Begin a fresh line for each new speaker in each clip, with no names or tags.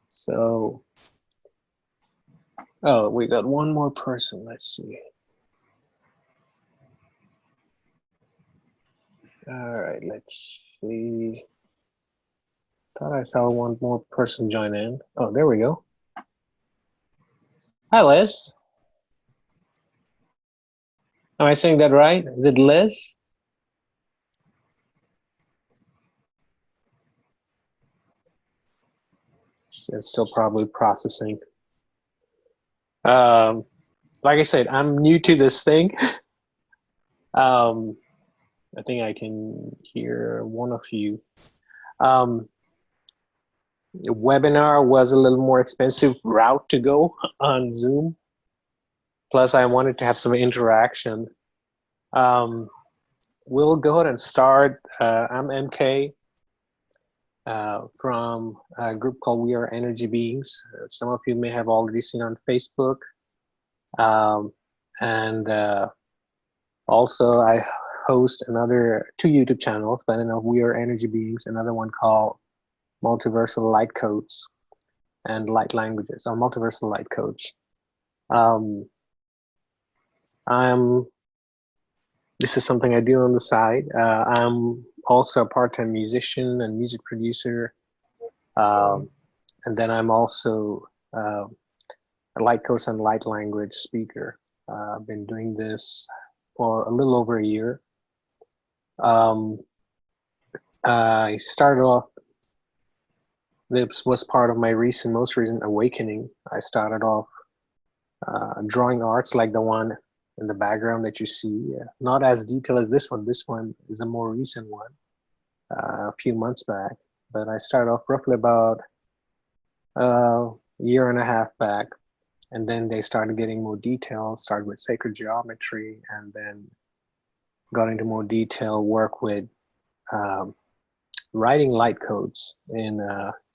So, oh, we got one more person. Let's see. All right, let's see. Thought I saw one more person join in. Oh, there we go. Hi, Liz. Am I saying that right? Is it Liz? It's still probably processing. Like I said, I'm new to this thing. I think I can hear one of you. Webinar was a little more expensive route to go on Zoom. Plus, I wanted to have some interaction. We'll go ahead and start. I'm MK from a group called We Are Energy Beings. Some of you may have already seen on Facebook. Also, I host two YouTube channels, one of We Are Energy Beings, another one called Multiversal Light Codes and Light Languages, or Multiversal Light Codes. This is something I do on the side. I'm also a part-time musician and music producer. And then I'm also a light coach and light language speaker. I've been doing this for a little over a year. I started off, this was part of my most recent awakening. I started off drawing arts like the one in the background that you see. Not as detailed as this one. This one is a more recent one, a few months back. But I started off roughly about a year and a half back. And then they started getting more detailed, started with sacred geometry, and then got into more detailed work with writing light codes in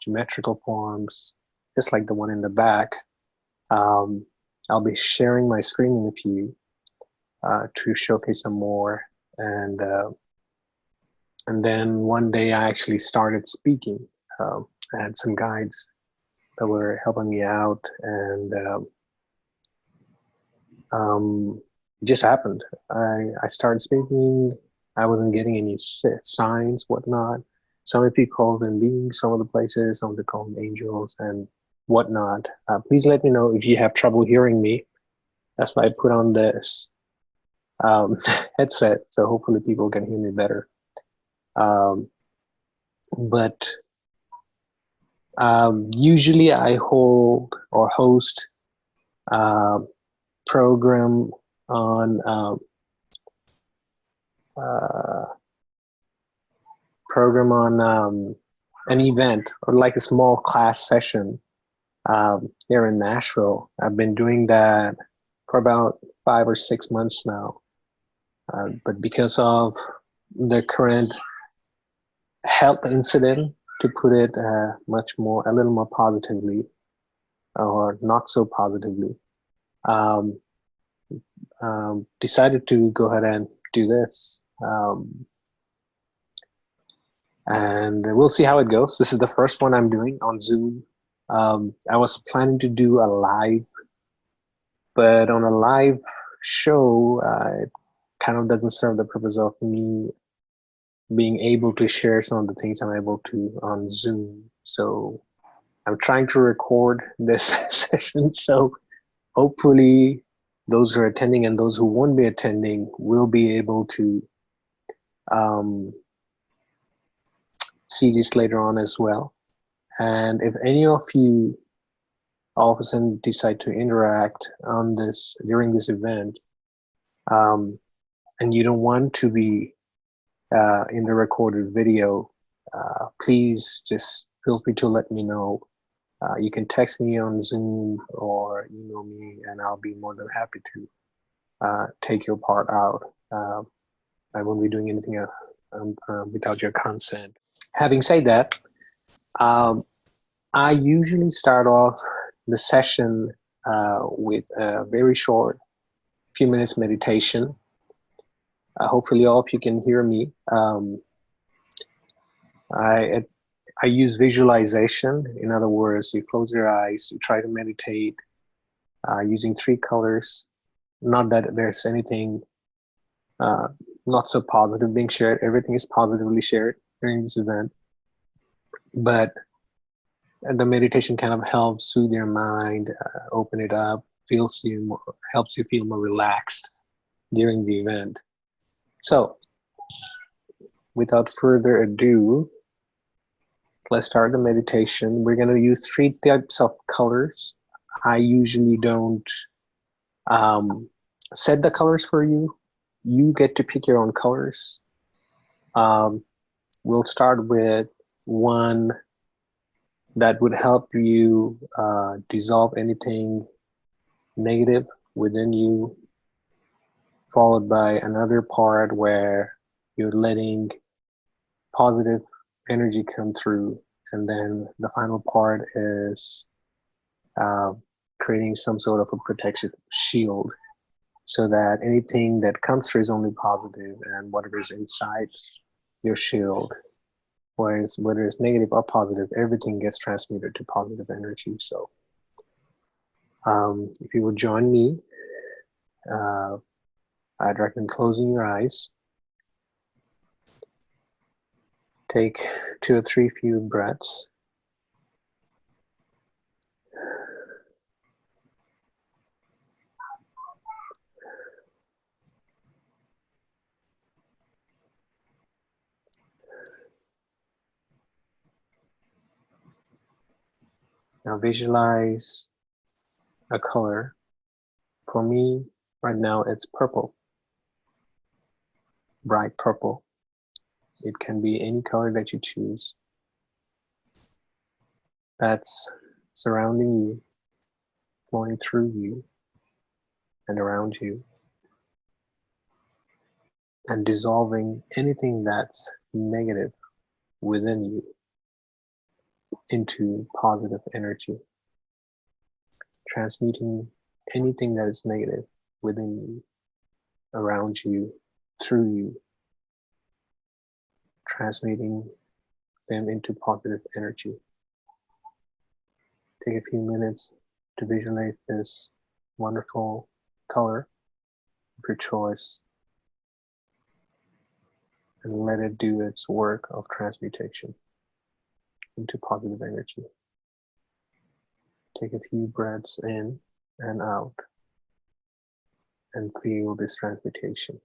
geometrical forms, just like the one in the back. I'll be sharing my screen with you to showcase some more. And then one day I actually started speaking. I had some guides that were helping me out, and it just happened. I started speaking. I wasn't getting any signs, whatnot. Some of you call them beings, some of the places, some of them call them angels and whatnot. Please let me know if you have trouble hearing me. That's why I put on this headset, so hopefully people can hear me better. Usually I hold or host program on an event or like a small class session here in Nashville. I've been doing that for about 5 or 6 months now. But because of the current health incident, to put it a little more positively, or not so positively, decided to go ahead and do this. And we'll see how it goes. This is the first one I'm doing on Zoom. I was planning to do a live, but on a live show, it kind of doesn't serve the purpose of me being able to share some of the things I'm able to on Zoom. So I'm trying to record this session. So hopefully those who are attending and those who won't be attending will be able to see this later on as well. And if any of you all of a sudden decide to interact on this during this event, and you don't want to be in the recorded video, please just feel free to let me know. You can text me on Zoom or email me, and I'll be more than happy to take your part out. I won't be doing anything without your consent. Having said that, I usually start off the session with a very short few minutes meditation. Hopefully all of you can hear me. I I use visualization. In other words, you close your eyes, you try to meditate using 3 colors. Not that there's anything not so positive being shared. Everything is positively shared during this event. But the meditation kind of helps soothe your mind, open it up, helps you feel more relaxed during the event. So, without further ado, let's start the meditation. We're going to use 3 types of colors. I usually don't set the colors for you. You get to pick your own colors. We'll start with one that would help you dissolve anything negative within you, followed by another part where you're letting positive energy come through, and then the final part is creating some sort of a protective shield so that anything that comes through is only positive, and whatever is inside your shield, whether it's negative or positive, everything gets transmuted to positive energy. So if you would join me, I'd recommend closing your eyes. Take 2 or 3 few breaths. Now visualize a color. For me, right now, it's purple. Bright purple. It can be any color that you choose. That's surrounding you, flowing through you and around you, and dissolving anything that's negative within you into positive energy, transmuting anything that is negative within you, around you, through you, transmuting them into positive energy. Take a few minutes to visualize this wonderful color of your choice and let it do its work of transmutation into positive energy. Take a few breaths in and out and feel this transmutation.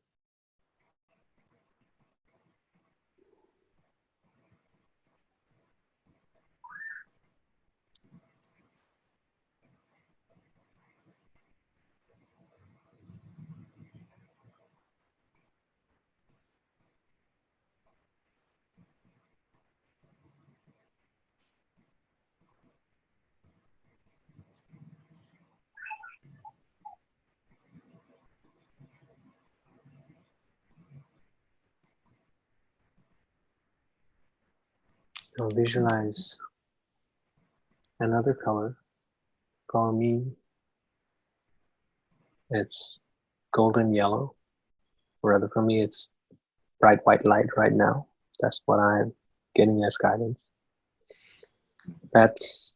Now visualize another color. For me, it's golden yellow. Rather, for me, it's bright white light right now. That's what I'm getting as guidance. That's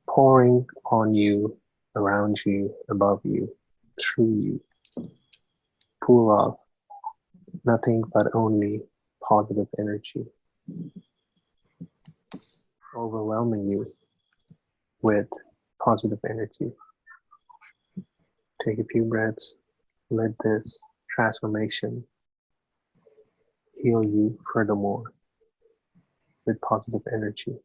pouring on you, around you, above you, through you, full of nothing but only positive energy, overwhelming you with positive energy. Take a few breaths, let this transformation heal you furthermore with positive energy.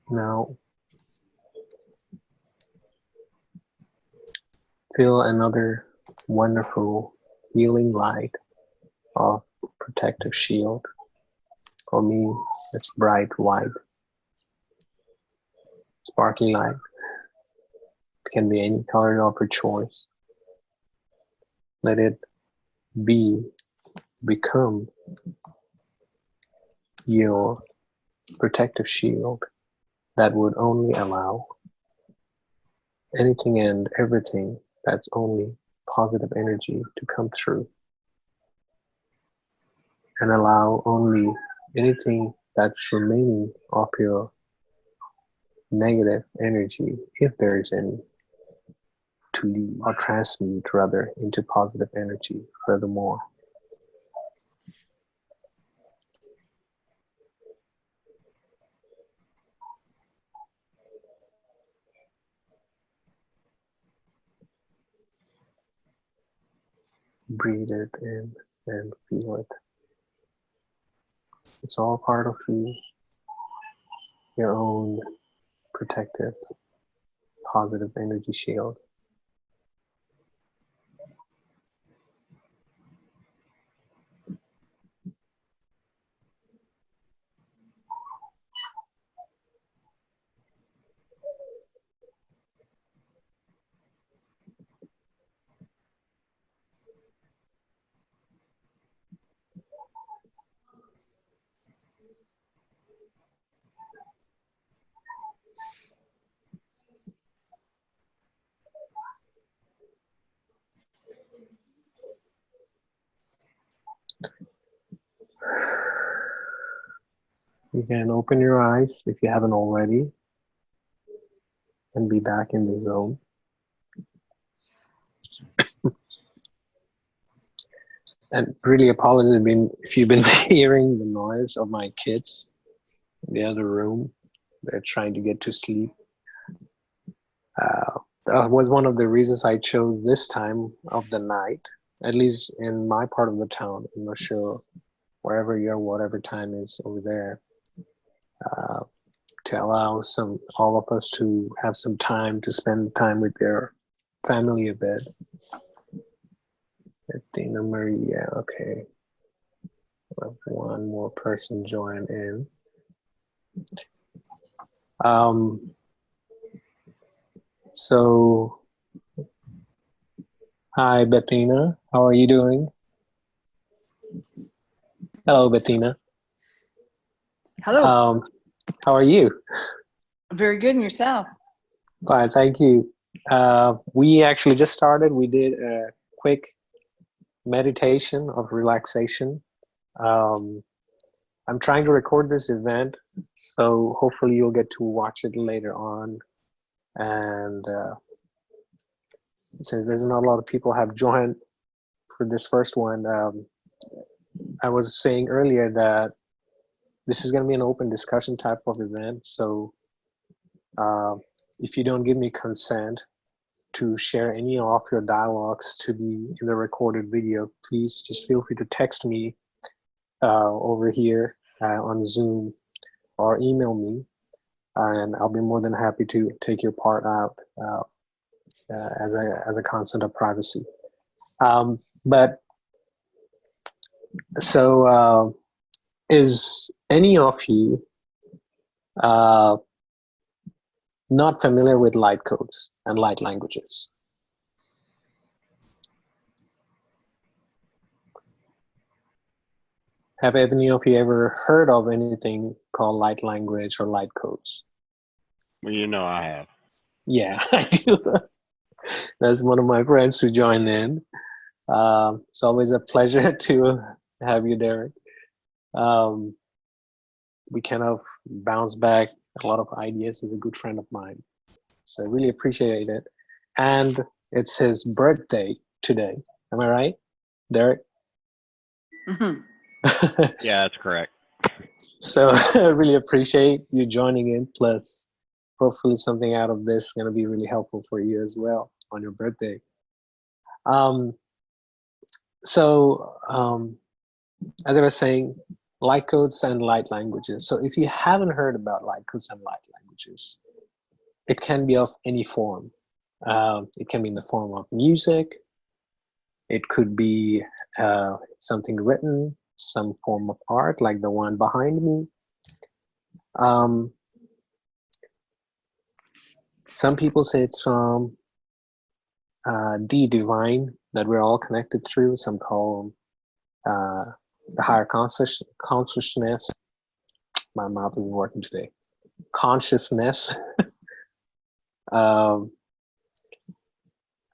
Now, feel another wonderful healing light of protective shield. For me, it's bright white, sparkly light. It can be any color of your choice. Let it become your protective shield that would only allow anything and everything that's only positive energy to come through, and allow only anything that's remaining of your negative energy, if there is any, to leave or transmute rather into positive energy furthermore. Breathe it in and feel it. It's all part of you, your own protective, positive energy shield. You can open your eyes if you haven't already and be back in the zone. And really apologize if you've been hearing the noise of my kids in the other room. They're trying to get to sleep. That was one of the reasons I chose this time of the night, at least in my part of the town. I'm not sure wherever you're, whatever time is over there, to allow all of us to have some time to spend time with their family a bit. Athena Maria, okay. Well, one more person join in. So, hi Bettina, how are you doing? Hello Bettina.
Hello.
How are you?
Very good, and yourself?
Fine, thank you. We actually just started. We did a quick meditation of relaxation. I'm trying to record this event, so hopefully you'll get to watch it later on. And since there's not a lot of people have joined for this first one, I was saying earlier that this is going to be an open discussion type of event. So if you don't give me consent to share any of your dialogues to be in the recorded video, please just feel free to text me over here on Zoom or email me, and I'll be more than happy to take your part out as a consent of privacy. Is any of you not familiar with light codes and light languages? Have any of you ever heard of anything called light language or light codes?
Well, you know I have.
Yeah, I do. That's one of my friends who joined in. It's always a pleasure to have you, Derek. We kind of bounce back a lot of ideas. He's a good friend of mine. So I really appreciate it. And it's his birthday today. Am I right, Derek?
Mm-hmm.
Yeah, that's correct.
So I really appreciate you joining in. Plus, hopefully something out of this is going to be really helpful for you as well on your birthday. As I was saying, light codes and light languages. So if you haven't heard about light codes and light languages, it can be of any form. It can be in the form of music. It could be something written, some form of art like the one behind me. Some people say it's from the divine that we're all connected through. Some call the higher consciousness. My mouth isn't working today. Consciousness. um,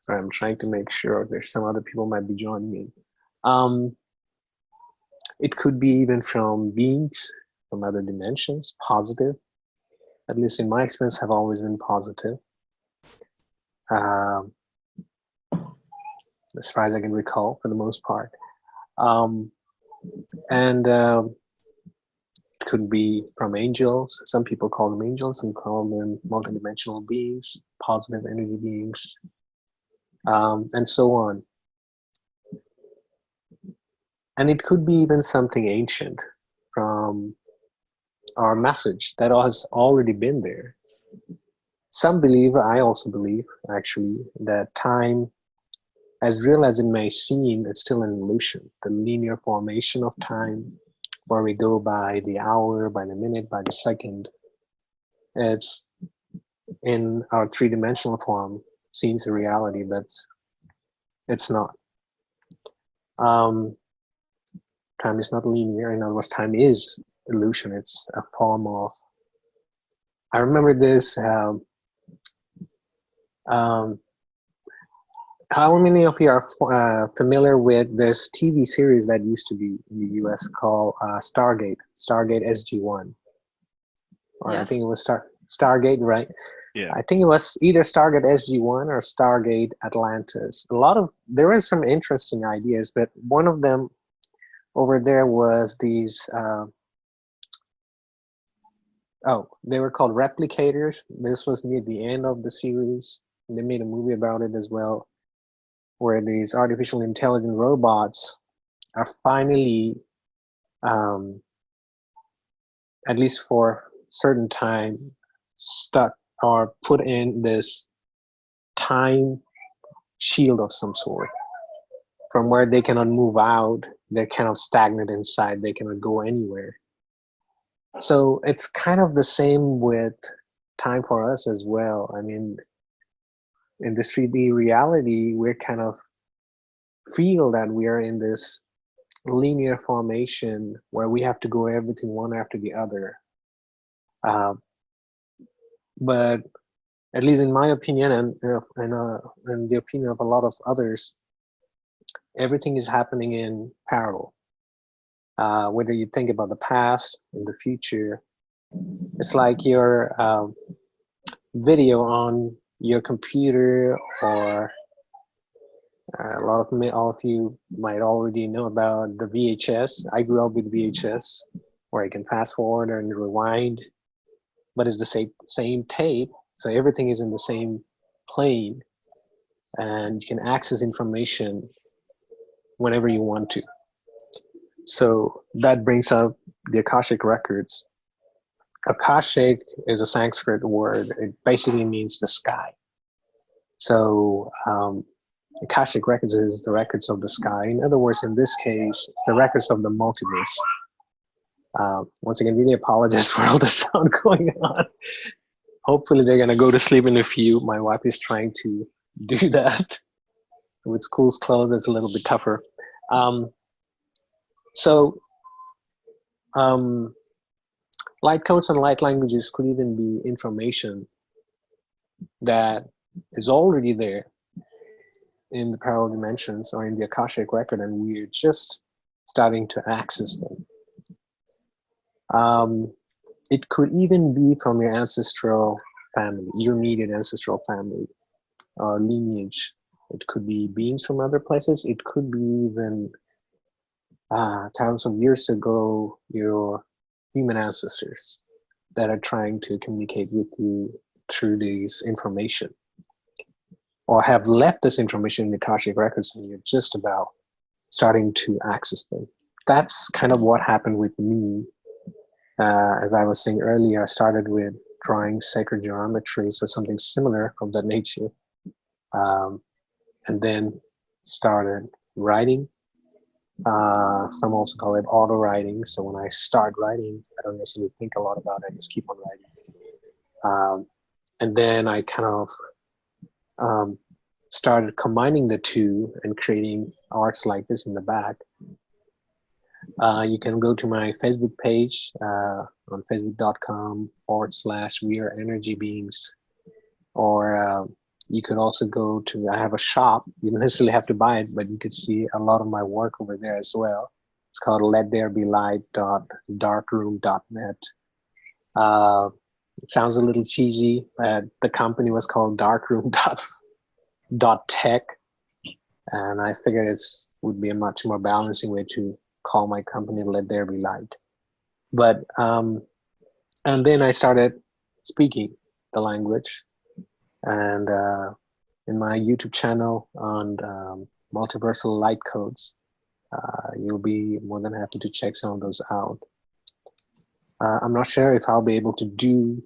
sorry, I'm trying to make sure there's some other people might be joining me. It could be even from beings from other dimensions, positive. At least in my experience, have always been positive. As far as I can recall, for the most part. And it could be from angels. Some people call them angels, some call them multidimensional beings, positive energy beings, and so on. And it could be even something ancient from our message that has already been there. Some believe, I also believe, actually, that time, as real as it may seem, it's still an illusion. The linear formation of time, where we go by the hour, by the minute, by the second, it's in our three-dimensional form, seems a reality, but it's not. Time is not linear. In other words, time is illusion. It's a form of. I remember this. How many of you are familiar with this TV series that used to be in the US called Stargate SG-1? Or
Yes.
I think it was Stargate, right?
Yeah.
I think it was either Stargate SG-1 or Stargate Atlantis. There were some interesting ideas, but one of them over there was these, they were called replicators. This was near the end of the series. They made a movie about it as well, where these artificial intelligent robots are finally, at least for certain time, stuck or put in this time shield of some sort, from where they cannot move out. They're kind of stagnant inside. They cannot go anywhere. So it's kind of the same with time for us as well. I mean, in this 3D reality, we're kind of feel that we are in this linear formation where we have to go everything one after the other. But at least in my opinion, and the opinion of a lot of others, everything is happening in parallel. Whether you think about the past and the future, it's like your video on your computer, or all of you might already know about the VHS. I grew up with VHS, where you can fast forward and rewind, but it's the same tape, so everything is in the same plane, and you can access information whenever you want to. So that brings up the Akashic Records. Akashic is a Sanskrit word. It basically means the sky. So Akashic Records is the records of the sky. In other words, in this case, it's the records of the multiverse. Once again, really apologize for all the sound going on. Hopefully they're going to go to sleep in a few. My wife is trying to do that. With school's closed, it's a little bit tougher. Light codes and light languages could even be information that is already there in the parallel dimensions or in the Akashic record, and we're just starting to access them. It could even be from your ancestral family, your immediate ancestral family or lineage. It could be beings from other places. It could be even thousands of years ago, your human ancestors that are trying to communicate with you through this information, or have left this information in the Akashic records and you're just about starting to access them. That's kind of what happened with me. As I was saying earlier, I started with drawing sacred geometry, so something similar of that nature, and then started writing. Some also call it auto writing. So when I start writing, I don't necessarily think a lot about it. I just keep on writing. And then I kind of started combining the two and creating arts like this in the back. You can go to my Facebook page on facebook.com/we are energy beings, or you could also go to, I have a shop. You don't necessarily have to buy it, but you could see a lot of my work over there as well. It's called lettherebelight.darkroom.net. It sounds a little cheesy, but the company was called darkroom.tech, and I figured it would be a much more balancing way to call my company Let There Be Light. But and then I started speaking the language, and in my YouTube channel on multiversal light codes, you'll be more than happy to check some of those out. I'm not sure if I'll be able to do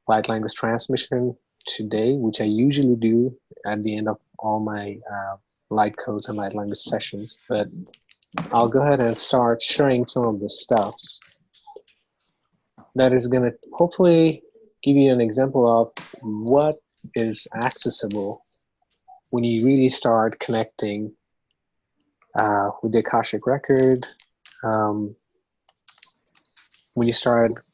light language transmission today, which I usually do at the end of all my light codes and light language sessions, but I'll go ahead and start sharing some of the stuffs that is going to hopefully give you an example of what is accessible when you really start connecting with the Akashic Record, when you start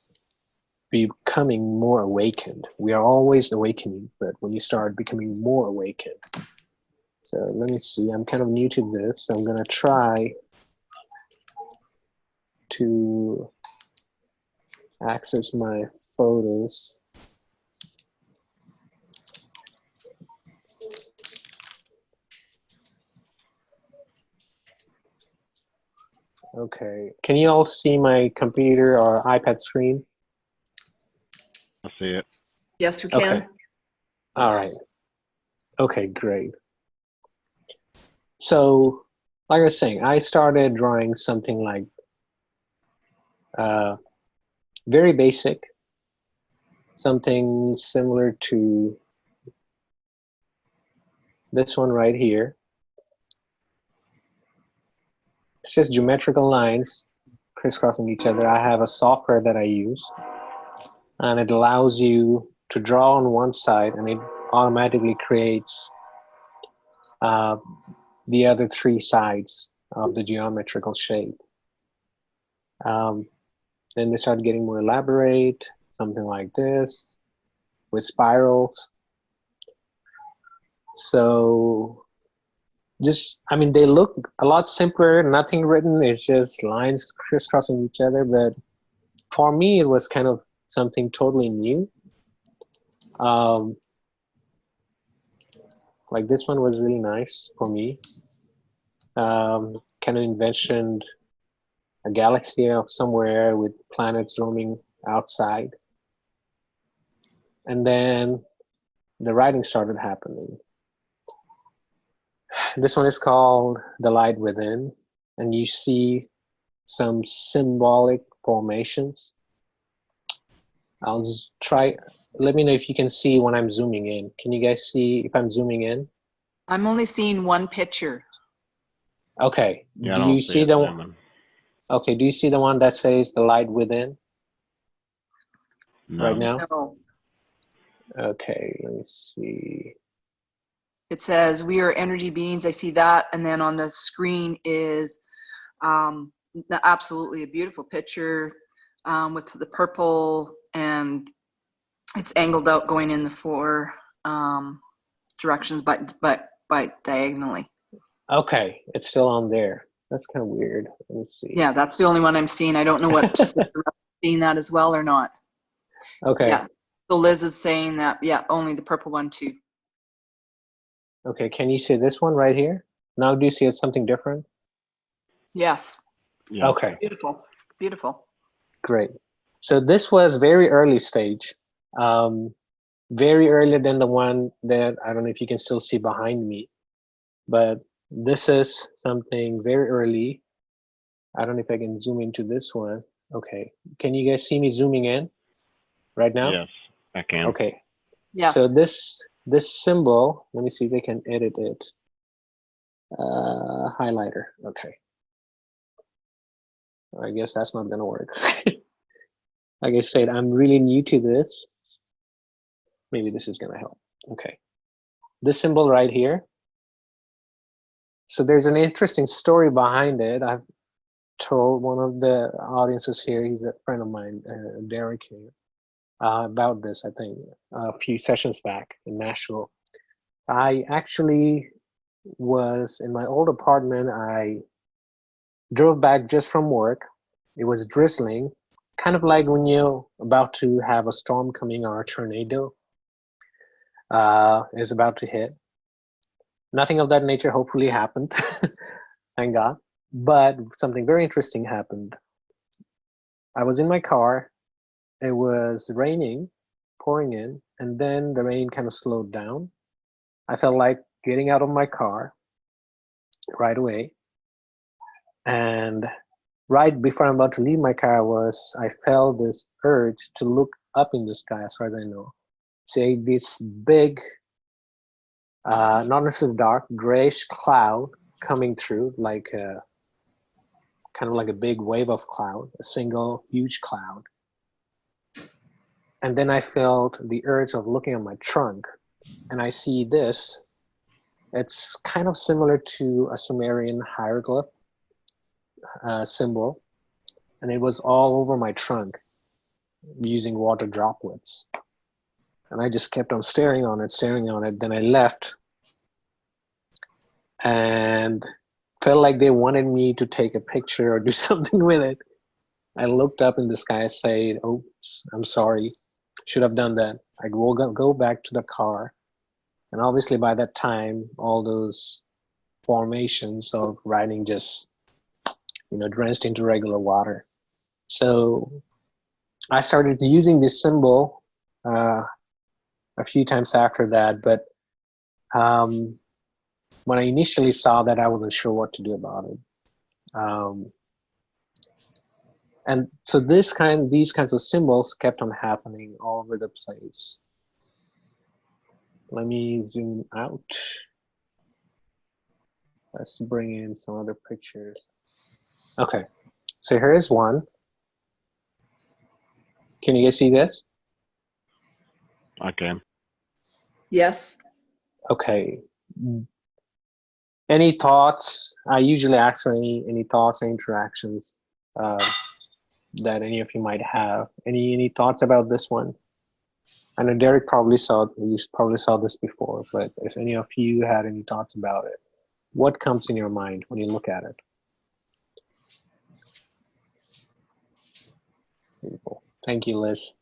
becoming more awakened. We are always awakening, but when you start becoming more awakened. So let me see, I'm kind of new to this. So I'm gonna try to access my photos. Okay, can you all see my computer or iPad screen?
I see it.
Yes, we can.
Okay. All right. Okay, great. So, like I was saying, I started drawing something like very basic, something similar to this one right here. It's just geometrical lines crisscrossing each other. I have a software that I use, and it allows you to draw on one side, and it automatically creates the other three sides of the geometrical shape. Then they start getting more elaborate, something like this, with spirals. So just, I mean, they look a lot simpler, nothing written, it's just lines crisscrossing each other. But for me, it was kind of something totally new. Like this one was really nice for me. Kind of envisioned a galaxy of somewhere with planets roaming outside. And then the writing started happening. This one is called The Light Within, and you see some symbolic formations. I'll just try, let me know if you can see when I'm zooming in. Can you guys see if I'm zooming in?
I'm only seeing one picture.
Okay.
Yeah,
Do you see the one? Okay, do you see the one that says The Light Within?
No.
Right now?
No.
Okay, let me see.
It says, we are energy beings. I see that. And then on the screen is absolutely a beautiful picture with the purple, and it's angled out going in the four directions, but diagonally.
Okay, it's still on there. That's kind of weird. Let me see.
Yeah, that's the only one I'm seeing. I don't know what seeing that as well or not.
Okay.
Yeah. So Liz is saying that, yeah, only the purple one too.
Okay, can you see this one right here? Now do you see it's something different?
Yes.
Yeah.
Okay,
Beautiful. Beautiful.
great. So this was very early stage. Very earlier than the one that, I don't know if you can still see behind me, but this is something very early. I don't know if I can zoom into this one. Okay, can you guys see me zooming in right now?
Yes, I can.
Okay.
Yes.
So this symbol, let me see if I can edit it. Highlighter. Okay. I guess that's not gonna work. Like I said, I'm really new to this. Maybe this is gonna help. Okay, this symbol right here. So there's an interesting story behind it. I've told one of the audiences here, he's a friend of mine, Derek here, about this, I think, a few sessions back in Nashville. I actually was in my old apartment. I drove back just from work. It was drizzling, kind of like when you're about to have a storm coming or a tornado is about to hit. Nothing of that nature hopefully happened, thank God. But something very interesting happened. I was in my car. It was raining, pouring in, and then the rain kind of slowed down. I felt like getting out of my car right away. And right before I'm about to leave my car, I felt this urge to look up in the sky, as far as I know. Say this big, not necessarily dark, grayish cloud coming through, like kind of like a big wave of cloud, a single huge cloud. And then I felt the urge of looking at my trunk, and I see this. It's kind of similar to a Sumerian hieroglyph symbol, and it was all over my trunk using water droplets. And I just kept on staring on it. Then I left and felt like they wanted me to take a picture or do something with it. I looked up in the sky and said, "Oops, I'm sorry. Should have done that." I will go back to the car. And obviously by that time, all those formations of writing just, drenched into regular water. So I started using this symbol a few times after that, but when I initially saw that, I wasn't sure what to do about it. And so these kinds of symbols kept on happening all over the place. Let me zoom out. Let's bring in some other pictures. Okay, so here's one. Can you guys see this?
I can.
Yes.
Okay. Any thoughts? I usually ask for any thoughts or interactions that any of you might have. Any thoughts about this one? I know Derek you probably saw this before, but if any of you had any thoughts about it, what comes in your mind when you look at it? Beautiful. Thank you, Liz.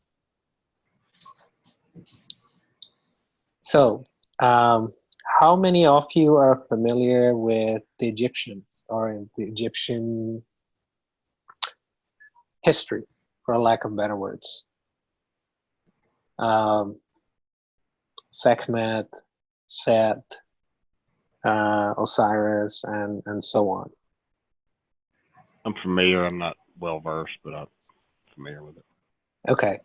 So, how many of you are familiar with the Egyptians or the Egyptian history, for lack of better words? Sekhmet, Set, Osiris, and so on.
I'm familiar. I'm not well versed, but I'm familiar with it.
Okay.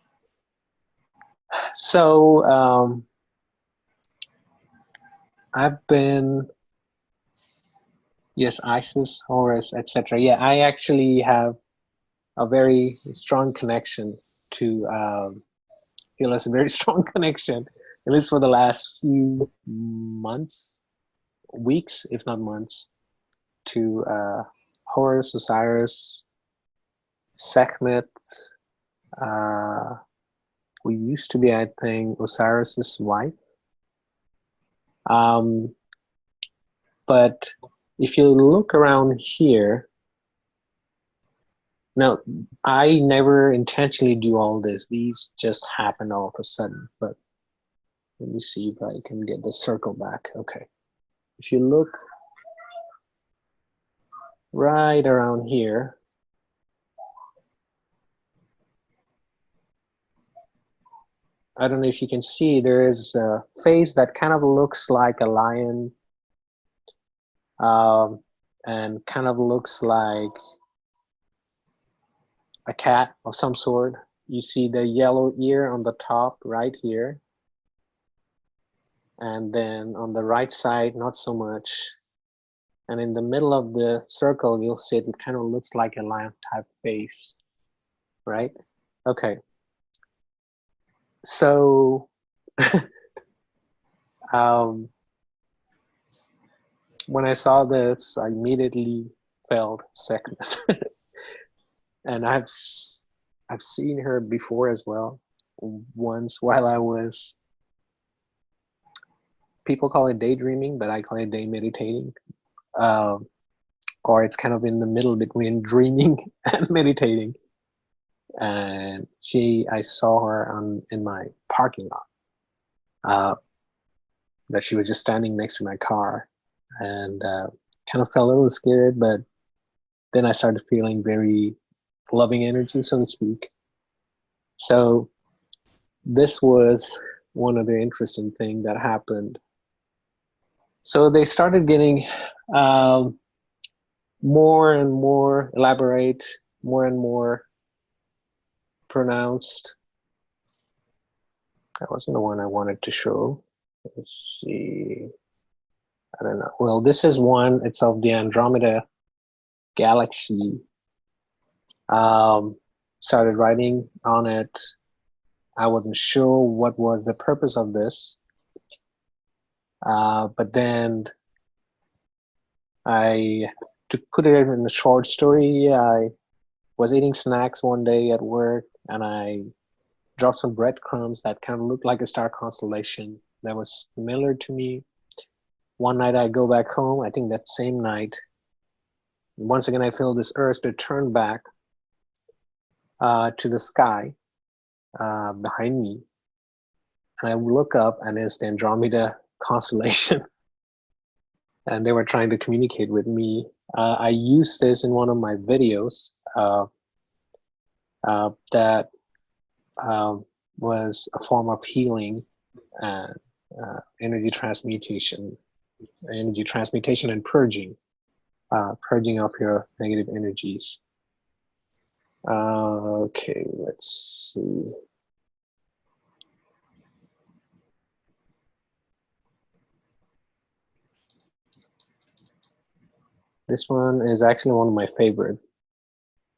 So I've been, yes, Isis, Horus, etc. Yeah, I actually have a very strong connection to, feel it's a very strong connection, at least for the last few months, weeks, if not months, to Horus, Osiris, Sekhmet. Who used to be, I think, Osiris's wife. But if you look around here, now I never intentionally do all this. These just happen all of a sudden. But let me see if I can get the circle back. Okay. If you look right around here, I don't know if you can see, there is a face that kind of looks like a lion, and kind of looks like a cat of some sort. You see the yellow ear on the top right here. And then on the right side, not so much. And in the middle of the circle, you'll see it kind of looks like a lion type face, right? Okay. So When I saw this, I immediately felt sickness. And I've seen her before as well. Once while I was, people call it daydreaming, but I call it day meditating. Or it's kind of in the middle between dreaming and meditating. And I saw her in my parking lot. That she was just standing next to my car, and kind of felt a little scared, but then I started feeling very loving energy, so to speak. So this was one of the interesting things that happened. So they started getting more and more elaborate, more and more pronounced. That wasn't the one I wanted to show. Let's see. I don't know. Well, this is one. It's of the Andromeda galaxy. Started writing on it. I wasn't sure what was the purpose of this. But then to put it in a short story, I was eating snacks one day at work, and I dropped some breadcrumbs that kind of looked like a star constellation that was familiar to me. One night I go back home, I think that same night, once again I feel this urge to turn back to the sky behind me. And I look up, and it's the Andromeda constellation. And they were trying to communicate with me. I used this in one of my videos that was a form of healing and energy transmutation and purging of your negative energies. Okay, let's see. This one is actually one of my favorite,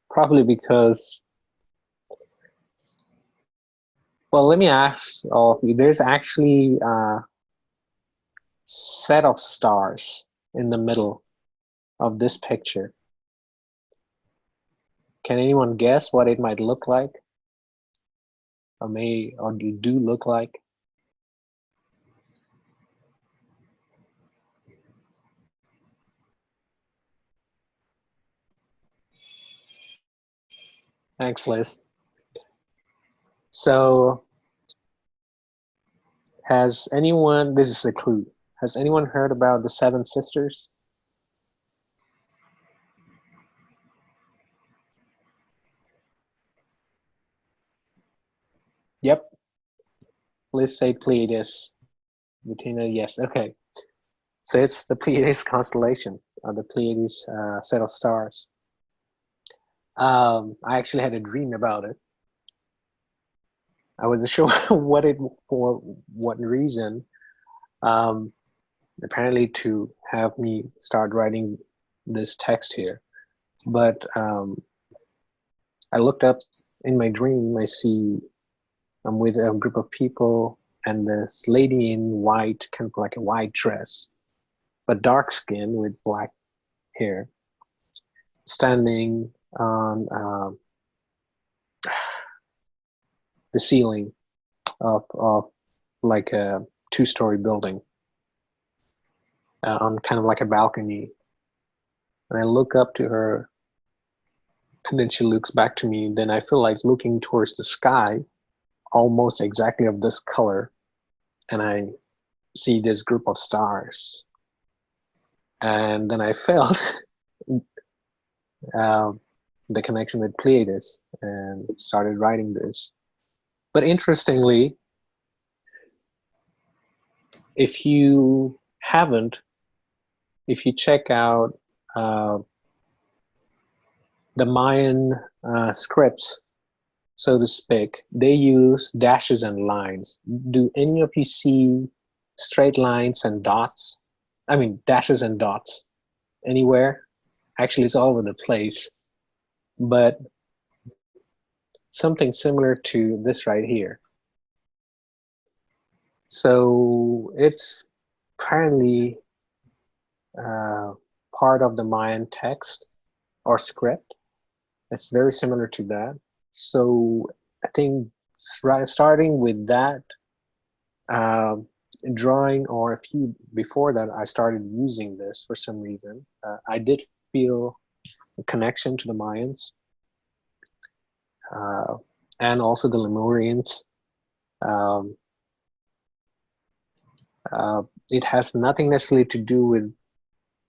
probably because, well, let me ask all of you, there's actually a set of stars in the middle of this picture. Can anyone guess what it might look like? Or do look like? Thanks, Liz. So, this is a clue. Has anyone heard about the Seven Sisters? Yep. Liz said Pleiades. Bettina, yes. Okay. So it's the Pleiades constellation, or the Pleiades set of stars. I actually had a dream about it. I wasn't sure for what reason. Apparently to have me start writing this text here. But I looked up in my dream, I'm with a group of people, and this lady in white, kind of like a white dress, but dark skin with black hair, standing on the ceiling of like a two-story building on kind of like a balcony. And I look up to her, and then she looks back to me. Then I feel like looking towards the sky, almost exactly of this color, and I see this group of stars. And then I felt the connection with Pleiades and started writing this. But interestingly, if you check out the Mayan scripts, so to speak, they use dashes and lines. Do any of you see straight lines and dots? I mean, dashes and dots anywhere? Actually, it's all over the place. But something similar to this right here. So it's apparently part of the Mayan text or script. It's very similar to that. So I think starting with that, drawing, or a few before that, I started using this for some reason. I did feel a connection to the Mayans and also the Lemurians. It has nothing necessarily to do with,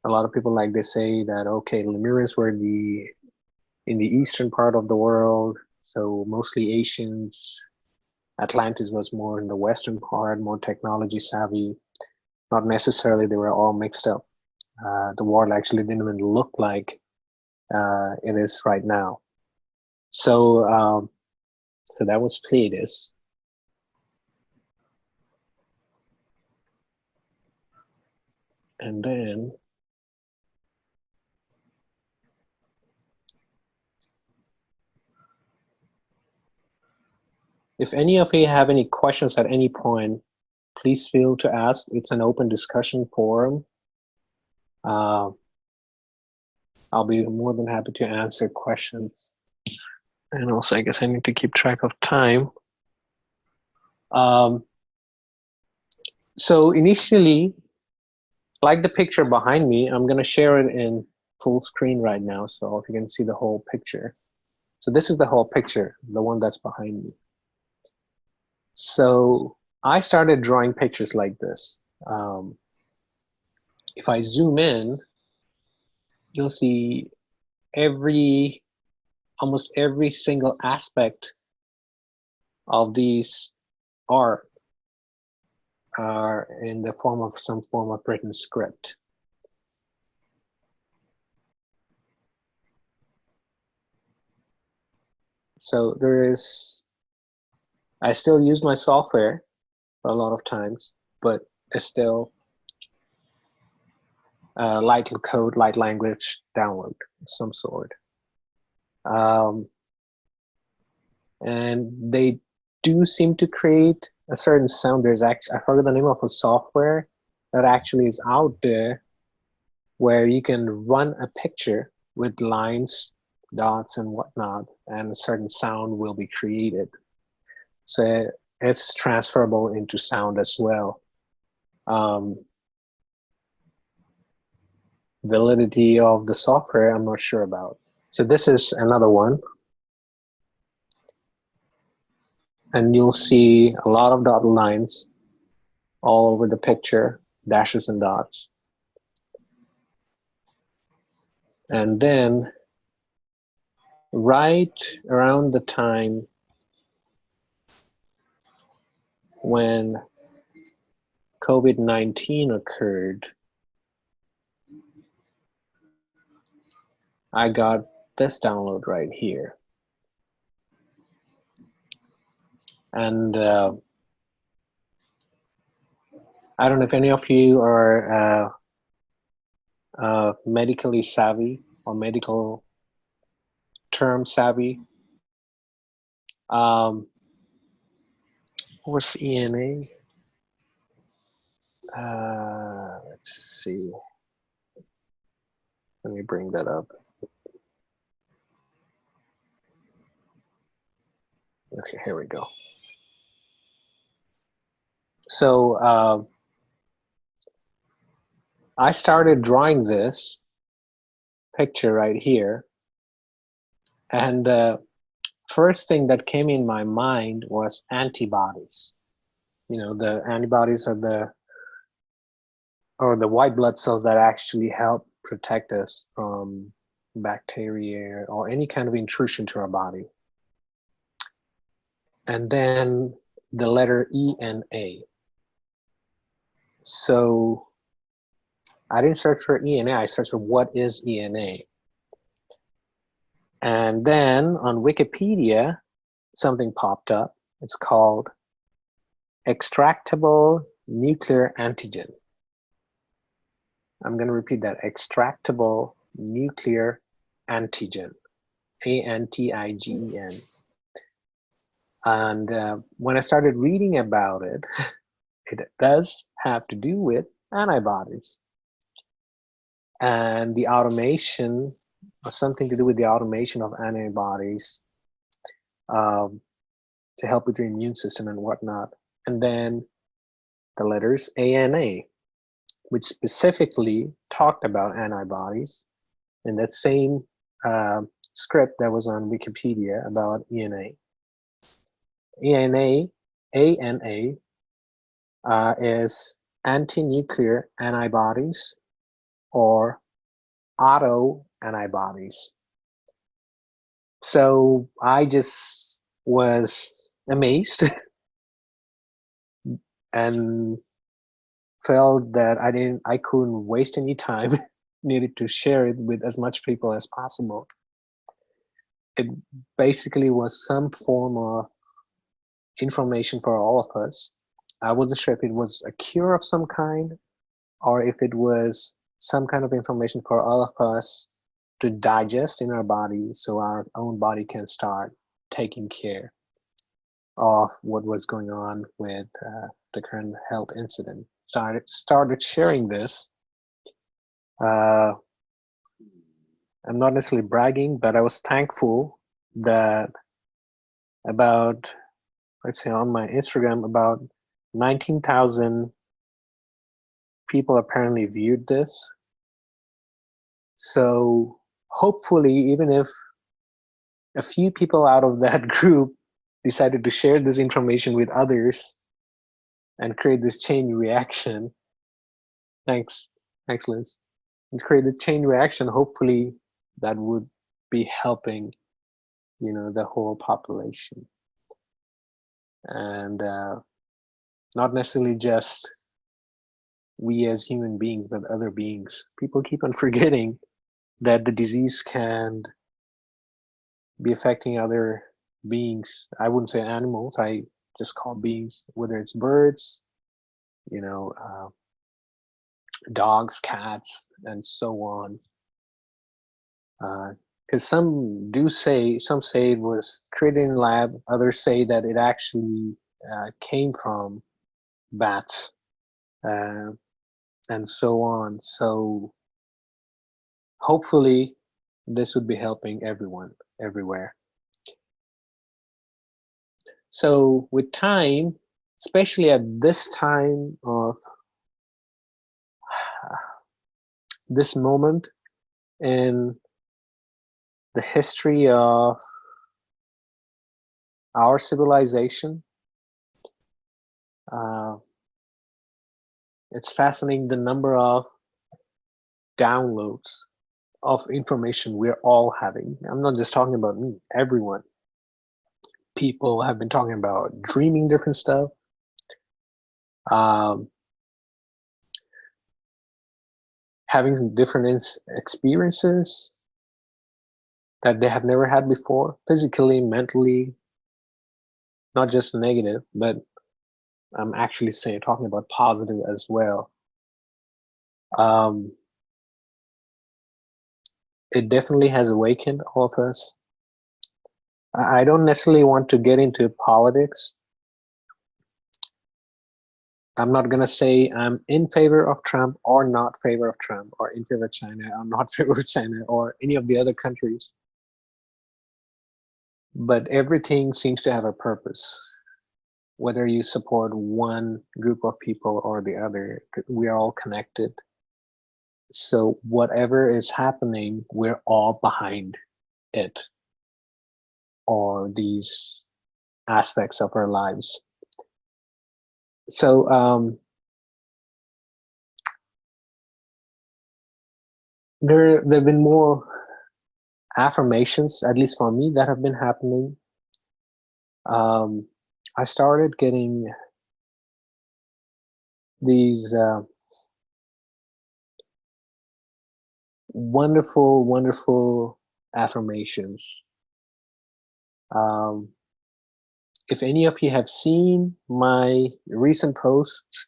a lot of people like they say that, okay, Lemurians were in the eastern part of the world, so mostly Asians. Atlantis was more in the western part, more technology savvy. Not necessarily they were all mixed up. The world actually didn't even look like it is right now. So so that was Pleiades. And then if any of you have any questions at any point, please feel to ask. It's an open discussion forum. I'll be more than happy to answer questions. And also, I guess I need to keep track of time. So initially, like the picture behind me, I'm going to share it in full screen right now, so if you can see the whole picture. So this is the whole picture, the one that's behind me. So I started drawing pictures like this. If I zoom in, you'll see almost every single aspect of these art are in the form of some form of written script. So I still use my software a lot of times, but it's still light code, light language download of some sort. And they do seem to create a certain sound. There's actually, I forgot the name of a software that actually is out there where you can run a picture with lines, dots, and whatnot, and a certain sound will be created. So it's transferable into sound as well. Validity of the software, I'm not sure about. So this is another one. And you'll see a lot of dotted lines all over the picture, dashes and dots. And then right around the time when COVID-19 occurred, I got this download right here. And I don't know if any of you are medically savvy or medical term savvy. What's ENA? Let's see. Let me bring that up. Okay, here we go. So I started drawing this picture right here. And first thing that came in my mind was antibodies. You know, the antibodies are the white blood cells that actually help protect us from bacteria or any kind of intrusion to our body. And then the letter E and A. So I didn't search for ENA, I searched for what is ENA. And then on Wikipedia, something popped up. It's called extractable nuclear antigen. I'm going to repeat that, extractable nuclear antigen, ANTIGEN. And when I started reading about it, it does have to do with antibodies. And the automation, or something to do with the automation of antibodies, to help with the immune system and whatnot. And then the letters ANA, which specifically talked about antibodies in that same script that was on Wikipedia about ENA. ANA is anti-nuclear antibodies or auto-antibodies. So I just was amazed and felt that I couldn't waste any time, needed to share it with as much people as possible. It basically was some form of information for all of us. I wasn't sure if it was a cure of some kind or if it was some kind of information for all of us to digest in our body so our own body can start taking care of what was going on with the current health incident. Started sharing this. I'm not necessarily bragging, but I was thankful that about, let's say on my Instagram, about 19,000 people apparently viewed this. So hopefully, even if a few people out of that group decided to share this information with others and create this chain reaction, thanks Liz, and create the chain reaction, hopefully that would be helping, the whole population. And not necessarily just we as human beings, but other beings. People keep on forgetting that the disease can be affecting other beings. I wouldn't say animals, I just call beings, whether it's birds, dogs, cats, and so on. Because some say it was created in lab, others say that it actually came from bats, and so on. So hopefully this would be helping everyone, everywhere. So with time, especially at this time of this moment in the history of our civilization, it's fascinating the number of downloads of information we're all having. I'm not just talking about me, everyone. People have been talking about dreaming different stuff, having different experiences that they have never had before, physically, mentally, not just negative, but I'm actually talking about positive as well. It definitely has awakened all of us. I don't necessarily want to get into politics. I'm not going to say I'm in favor of Trump or not favor of Trump, or in favor of China or not favor of China or any of the other countries. But everything seems to have a purpose. Whether you support one group of people or the other, we are all connected. So whatever is happening, we're all behind it, or these aspects of our lives. So there have been more affirmations, at least for me, that have been happening. I started getting these wonderful affirmations. If any of you have seen my recent posts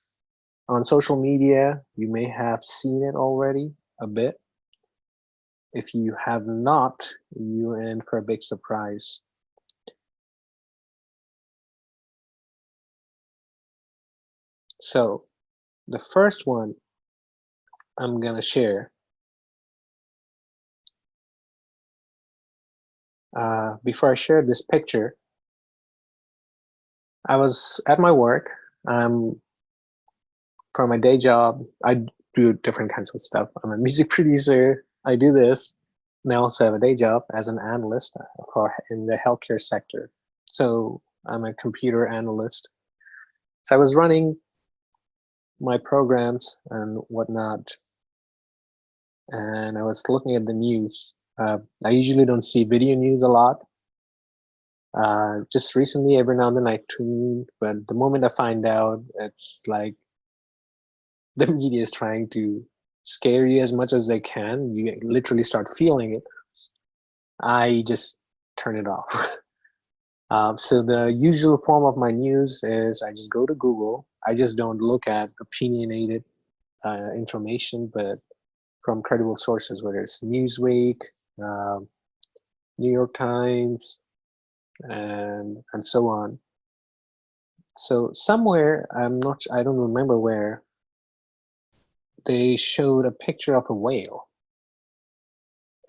on social media, you may have seen it already a bit. If you have not, you're in for a big surprise. So the first one I'm gonna share. Before I share this picture, I was at my work. From my day job, I do different kinds of stuff. I'm a music producer. I do this, and I also have a day job as an analyst in the healthcare sector. So I'm a computer analyst. So I was running my programs and whatnot, and I was looking at the news. I usually don't see video news a lot. Just recently, every now and then I tune, but the moment I find out, it's like the media is trying to scare you as much as they can. You literally start feeling it. I just turn it off. So the usual form of my news is I just go to Google. I just don't look at opinionated information, but from credible sources, whether it's Newsweek, New York Times, and so on. So somewhere, I don't remember where, they showed a picture of a whale,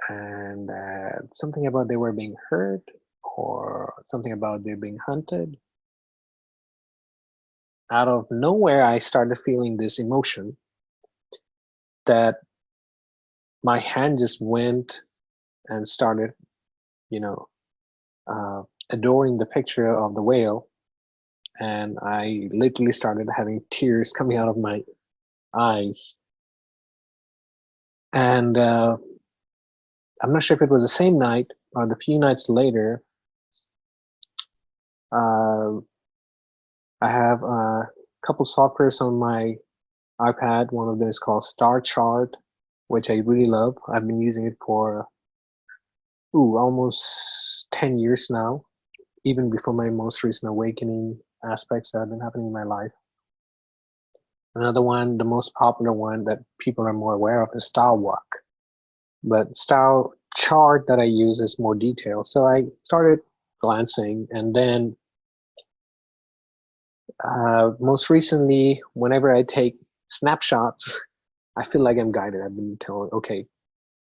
and something about they were being hurt, or something about they're being hunted. Out of nowhere, I started feeling this emotion that my hand just went and started, adoring the picture of the whale, and I literally started having tears coming out of my eyes. And I'm not sure if it was the same night or the few nights later. I have a couple softwares on my iPad. One of them is called Star Chart, which I really love. I've been using it for almost 10 years now, even before my most recent awakening aspects that have been happening in my life. Another one, the most popular one that people are more aware of, is Star Walk. But Star Chart that I use is more detailed. So I started glancing, and then most recently, whenever I take snapshots, I feel like I'm guided. I've been told, okay,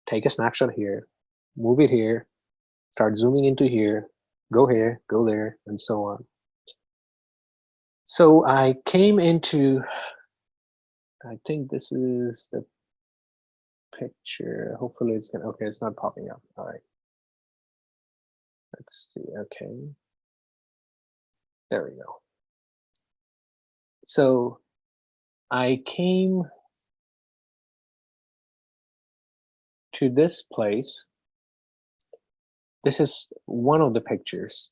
take a snapshot here, move it here, start zooming into here, go there, and so on. So I came into, I think this is the picture. Hopefully it's gonna, okay, it's not popping up. All right. Let's see, okay. There we go. So I came to this place. This is one of the pictures.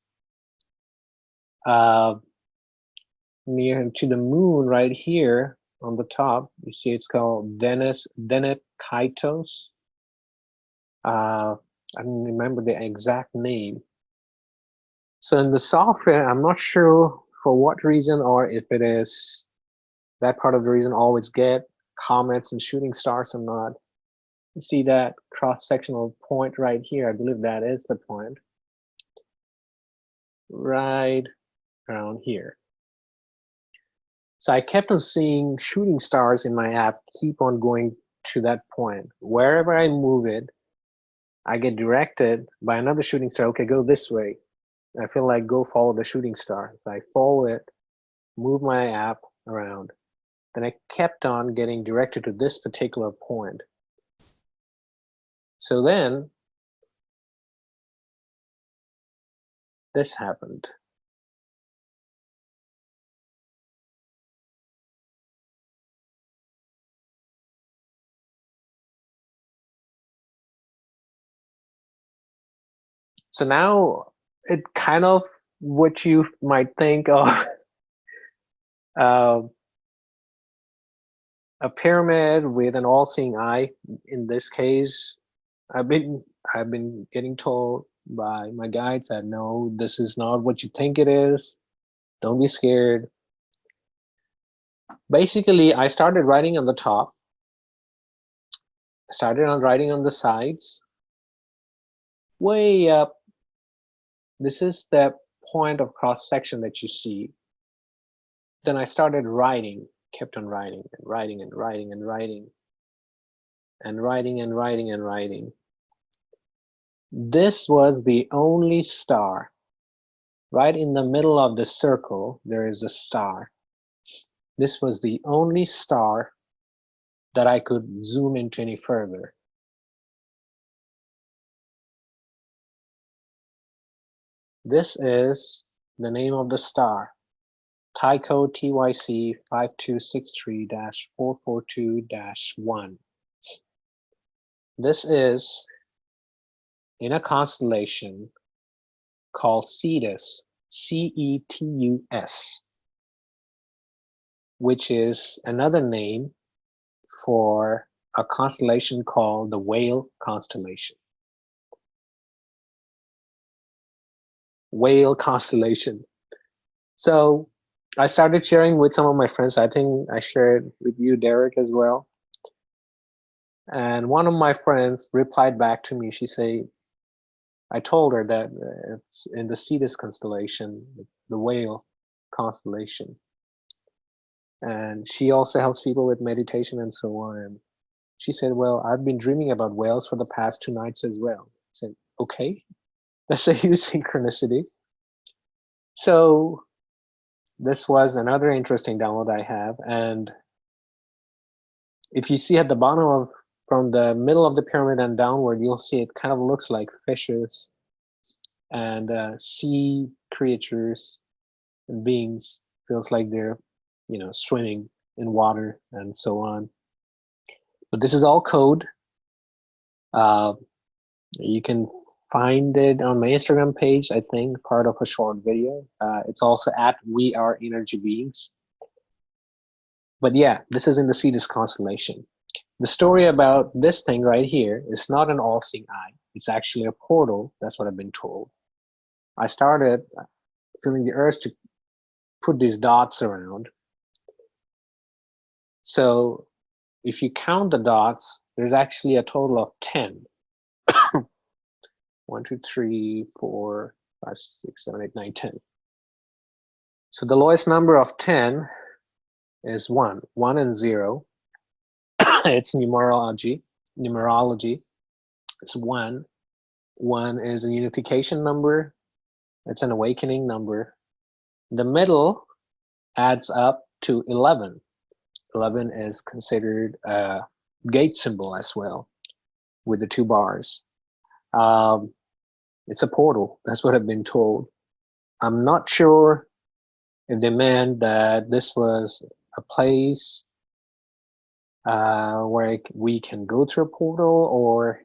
Near to the moon right here on the top, you see it's called Dennet Kaitos. I don't remember the exact name. So in the software, I'm not sure for what reason, or if it is that part of the reason always get comets and shooting stars or not. You see that cross-sectional point right here. I believe that is the point. Right around here. So I kept on seeing shooting stars in my app keep on going to that point. Wherever I move it, I get directed by another shooting star. Okay, go this way. I feel like go follow the shooting star. So I follow it, move my app around. Then I kept on getting directed to this particular point. So then this happened. So now it kind of what you might think of a pyramid with an all-seeing eye. In this case, I've been getting told by my guides that no, this is not what you think it is. Don't be scared. Basically, I started writing on the top. I started on writing on the sides. Way up, this is the point of cross section that you see. Then I started writing, kept on writing and writing and writing and writing. and writing and writing and writing. This was the only star. Right in the middle of the circle, there is a star. This was the only star that I could zoom into any further. This is the name of the star, Tycho TYC 5263-442-1. This is in a constellation called Cetus, Cetus, which is another name for a constellation called the Whale constellation. Whale constellation. So I started sharing with some of my friends. I think I shared with you, Derek, as well. And one of my friends replied back to me. She said, I told her that it's in the Cetus constellation, the Whale constellation. And she also helps people with meditation and so on. And she said, well, I've been dreaming about whales for the past 2 nights as well. I said, okay, that's a huge synchronicity. So this was another interesting download I have. And if you see at the bottom of, from the middle of the pyramid and downward, you'll see it kind of looks like fishes and sea creatures and beings. Feels like they're, you know, swimming in water and so on. But this is all code. You can find it on my Instagram page, I think, part of a short video. It's also at We Are Energy Beings. But yeah, this is in the Cetus constellation. The story about this thing right here is not an all-seeing eye. It's actually a portal. That's what I've been told. I started feeling the urge to put these dots around. So if you count the dots, there's actually a total of 10. 1, 2, 3, 4, 5, 6, 7, 8, 9, 10. So the lowest number of 10 is 1. 1 and 0. It's numerology. It's 1. 1 is a unification number. It's an awakening number. The middle adds up to 11. 11 is considered a gate symbol as well, with the 2 bars. It's a portal. That's what I've been told. I'm not sure if they meant that this was a place where we can go through a portal, or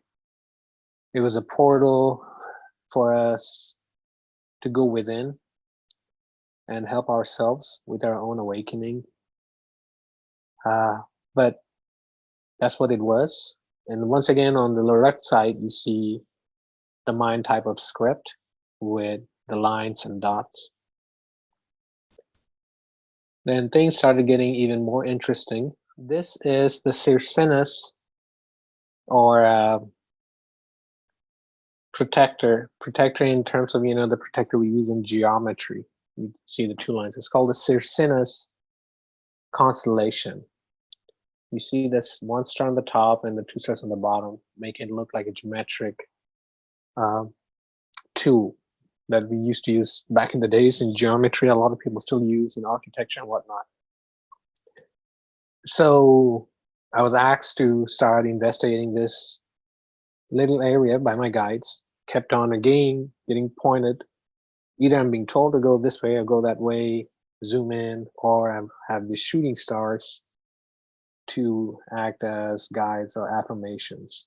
it was a portal for us to go within and help ourselves with our own awakening. But that's what it was. And once again, on the left side, you see the mind type of script with the lines and dots. Then things started getting even more interesting. This is the Circinus, or protector in terms of, you know, the protector we use in geometry. You see the 2 lines. It's called the Circinus constellation. You see this 1 star on the top and the 2 stars on the bottom, making it look like a geometric tool that we used to use back in the days in geometry. A lot of people still use in architecture and whatnot. So I was asked to start investigating this little area by my guides. Kept on again getting pointed. Either I'm being told to go this way or go that way, zoom in, or I have these shooting stars to act as guides or affirmations.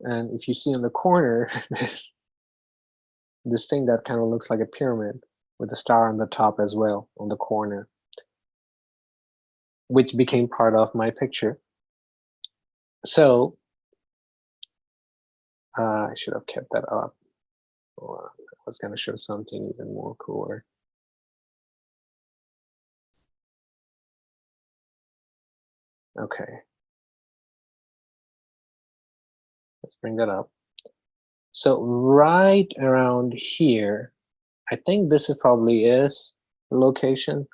And if you see in the corner, this thing that kind of looks like a pyramid with a star on the top as well on the corner, which became part of my picture. So I should have kept that up. I was going to show something even more cooler. Okay. Let's bring that up. So right around here, I think this is probably the location.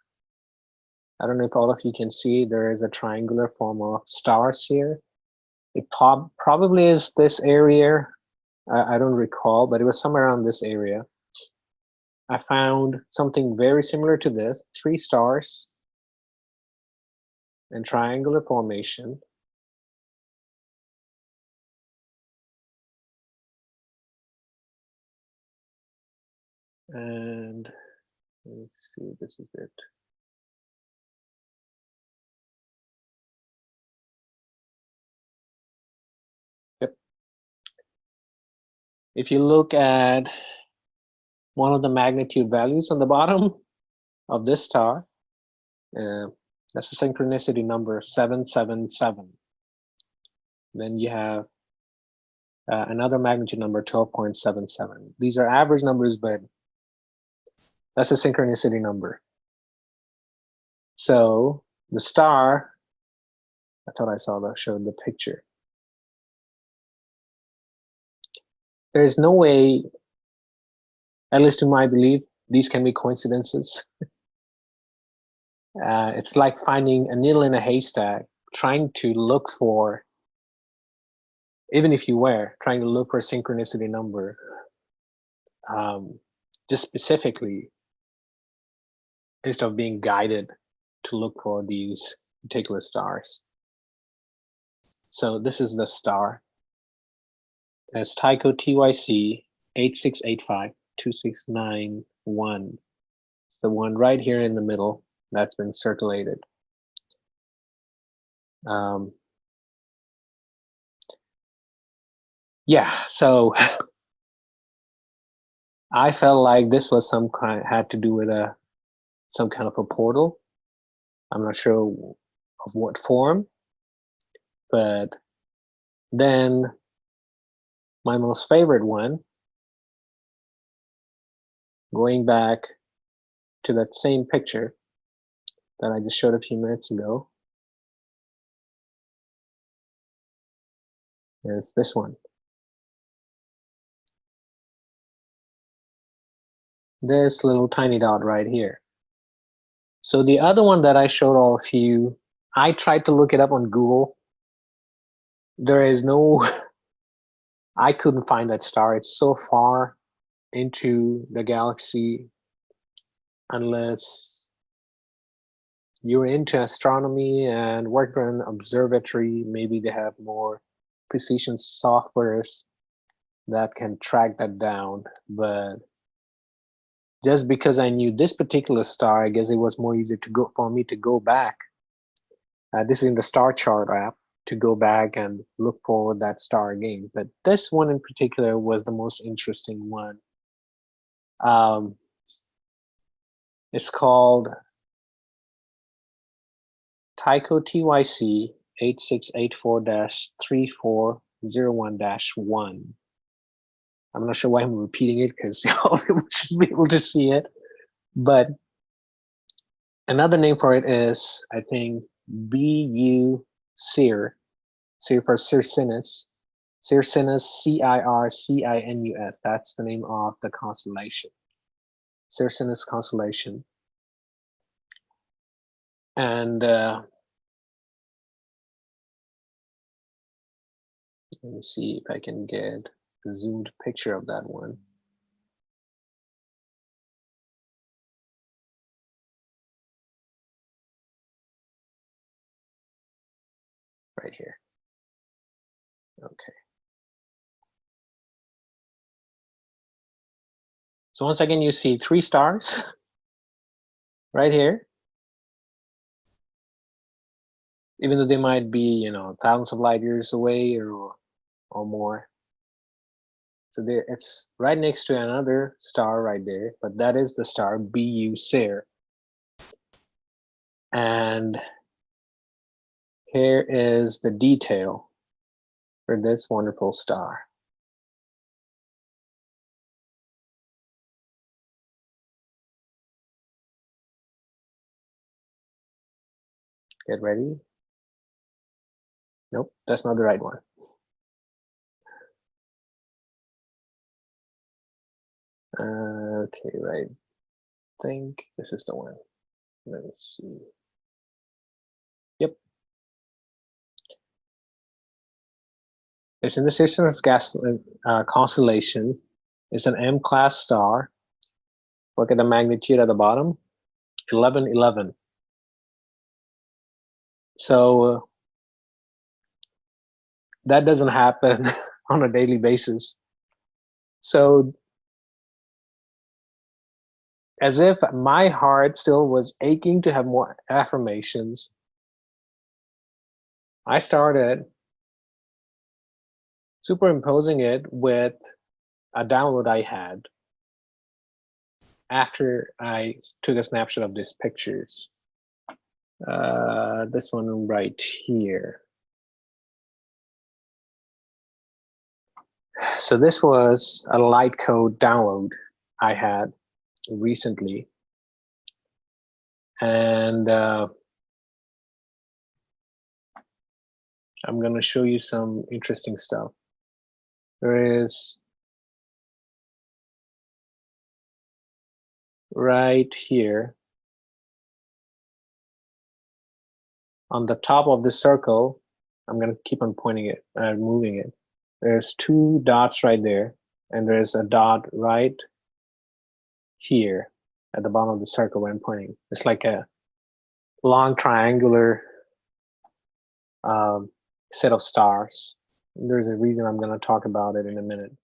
I don't know if all of you can see, there is a triangular form of stars here. It probably is this area. I don't recall, but it was somewhere around this area. I found something very similar to this, 3 stars in triangular formation. And let's see, this is it. Yep. If you look at one of the magnitude values on the bottom of this star, that's a synchronicity number 777. Then you have another magnitude number 12.77. These are average numbers, but that's a synchronicity number. So the star, I thought I saw that showed the picture. There's no way, at least to my belief, these can be coincidences. It's like finding a needle in a haystack, trying to look for, even if you were trying to look for a synchronicity number, just specifically, instead of being guided to look for these particular stars. So this is the star. It's Tycho TYC 86852691. The one right here in the middle that's been circulated. Yeah, so I felt like this was had to do with some kind of a portal. I'm not sure of what form, but then my most favorite one, going back to that same picture that I just showed a few minutes ago, is this one. This little tiny dot right here. So the other one that I showed all of you, I tried to look it up on Google. There is no, I couldn't find that star. It's so far into the galaxy, unless you're into astronomy and work for an observatory. Maybe they have more precision softwares that can track that down. But just because I knew this particular star, I guess it was more easy for me to go back. This is in the star chart app, to go back and look for that star again. But this one in particular was the most interesting one. It's called Tycho TYC 8684-3401-1. I'm not sure why I'm repeating it, because all people should be able to see it. But another name for it is, I think, BU Cir. Cir for Circinus. Circinus, Circinus. That's the name of the constellation. Circinus constellation. And let me see if I can get a zoomed picture of that one. Right here. Okay. So once again, you see 3 stars right here. Even though they might be, thousands of light years away or more. So there, it's right next to another star right there, but that is the star BU Cir. And here is the detail for this wonderful star. Get ready. Nope, that's not the right one. Okay, right. I think this is the one. Let me see. It's in the Sisters gas constellation. It's an M-class star. Look at the magnitude at the bottom, 1111. So that doesn't happen on a daily basis. So as if my heart still was aching to have more affirmations, I started superimposing it with a download I had after I took a snapshot of these pictures. This one right here. So this was a light code download I had recently. And I'm going to show you some interesting stuff. There is right here on the top of the circle, I'm going to keep on pointing it, moving it. There's two dots right there, and there's a dot right here at the bottom of the circle where I'm pointing. It's like a long triangular set of stars. There's a reason I'm going to talk about it in a minute.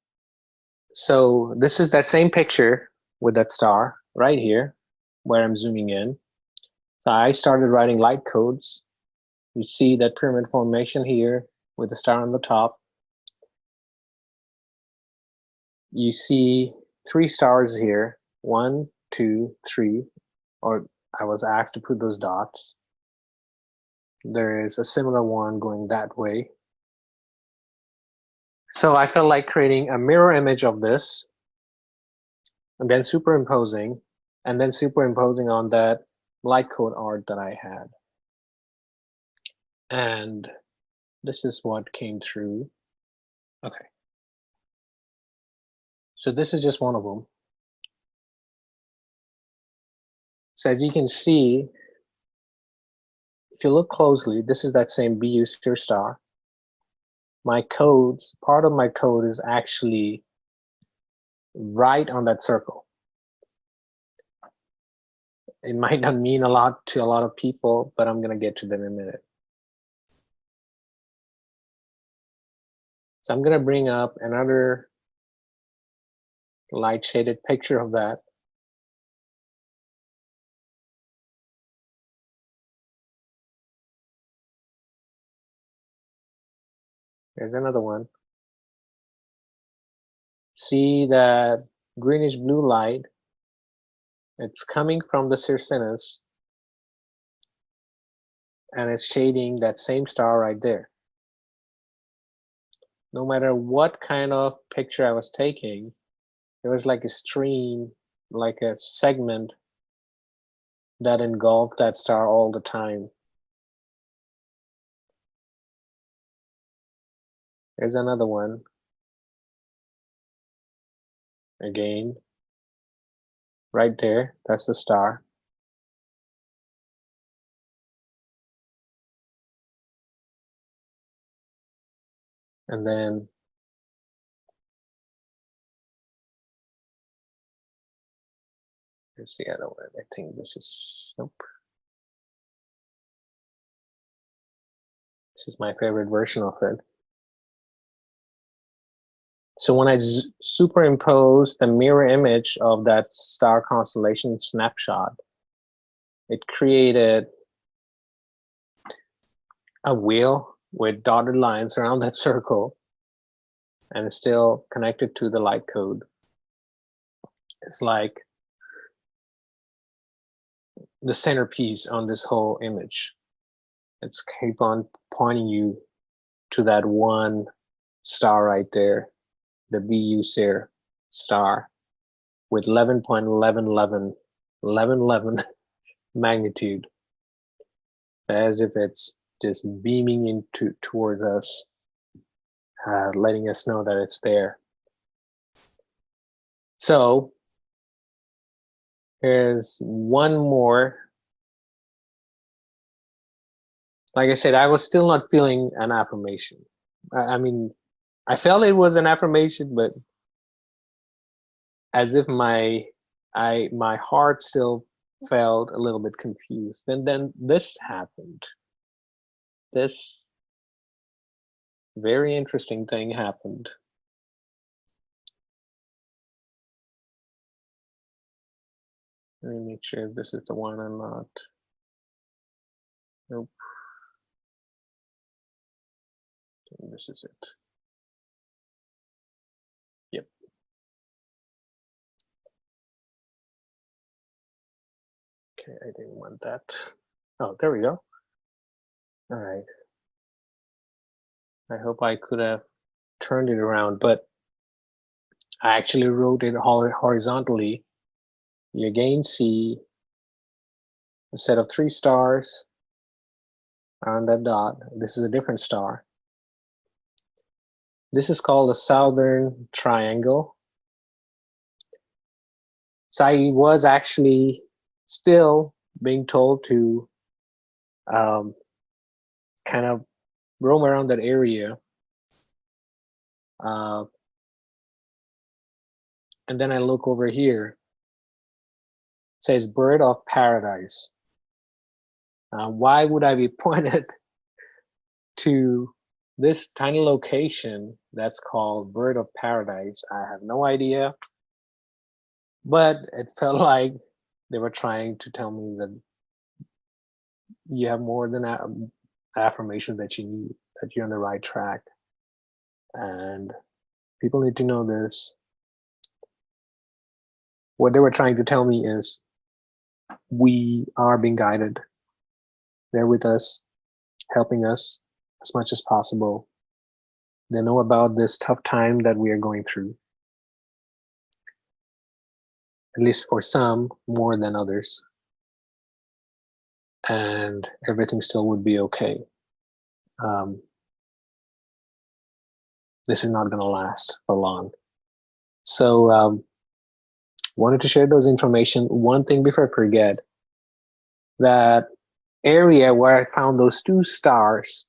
So this is that same picture with that star right here where I'm zooming in. So I started writing light codes. You see that pyramid formation here with the star on the top. You see 3 stars here, 1, 2, 3, or I was asked to put those dots. There is a similar one going that way. So I felt like creating a mirror image of this, and then superimposing on that light code art that I had. And this is what came through. Okay. So this is just one of them. So as you can see, if you look closely, this is that same BU star. My codes, part of my code is actually right on that circle. It might not mean a lot to a lot of people, but I'm going to get to them in a minute. So I'm going to bring up another light shaded picture of that. There's another one. See that greenish blue light? It's coming from the Circinus, and it's shading that same star right there. No matter what kind of picture I was taking, there was like a stream, like a segment that engulfed that star all the time. There's another one. Again, right there, that's the star. And then here's the other one. I think this is, nope. This is my favorite version of it. So when I superimpose the mirror image of that star constellation snapshot, it created a wheel with dotted lines around that circle, and it's still connected to the light code. It's like the centerpiece on this whole image. It's keep on pointing you to that one star right there, the BU star with 11.1111 magnitude, as if it's just beaming into towards us, letting us know that it's there. So here's one more. Like I said, I was still not feeling an affirmation. I mean, I felt it was an affirmation, but as if my heart still felt a little bit confused. And then this happened. This very interesting thing happened. Let me make sure if this is the one or not. Nope. This is it. Yep. Okay, I didn't want that. Oh, there we go. All right. I hope I could have turned it around, but I actually wrote it horizontally. You again see a set of 3 stars on that dot. This is a different star. This is called the Southern Triangle. So I was actually still being told to kind of roam around that area. And then I look over here. It says bird of paradise. Why would I be pointed to this tiny location that's called bird of paradise? I have no idea. But it felt like they were trying to tell me that you have more than affirmation that you need, that you're on the right track. And people need to know this. What they were trying to tell me is we are being guided. They're with us, helping us as much as possible. They know about this tough time that we are going through. At least for some, more than others. And everything still would be okay. This is not going to last for long. So wanted to share those information. One thing before I forget, that area where I found those 2 stars,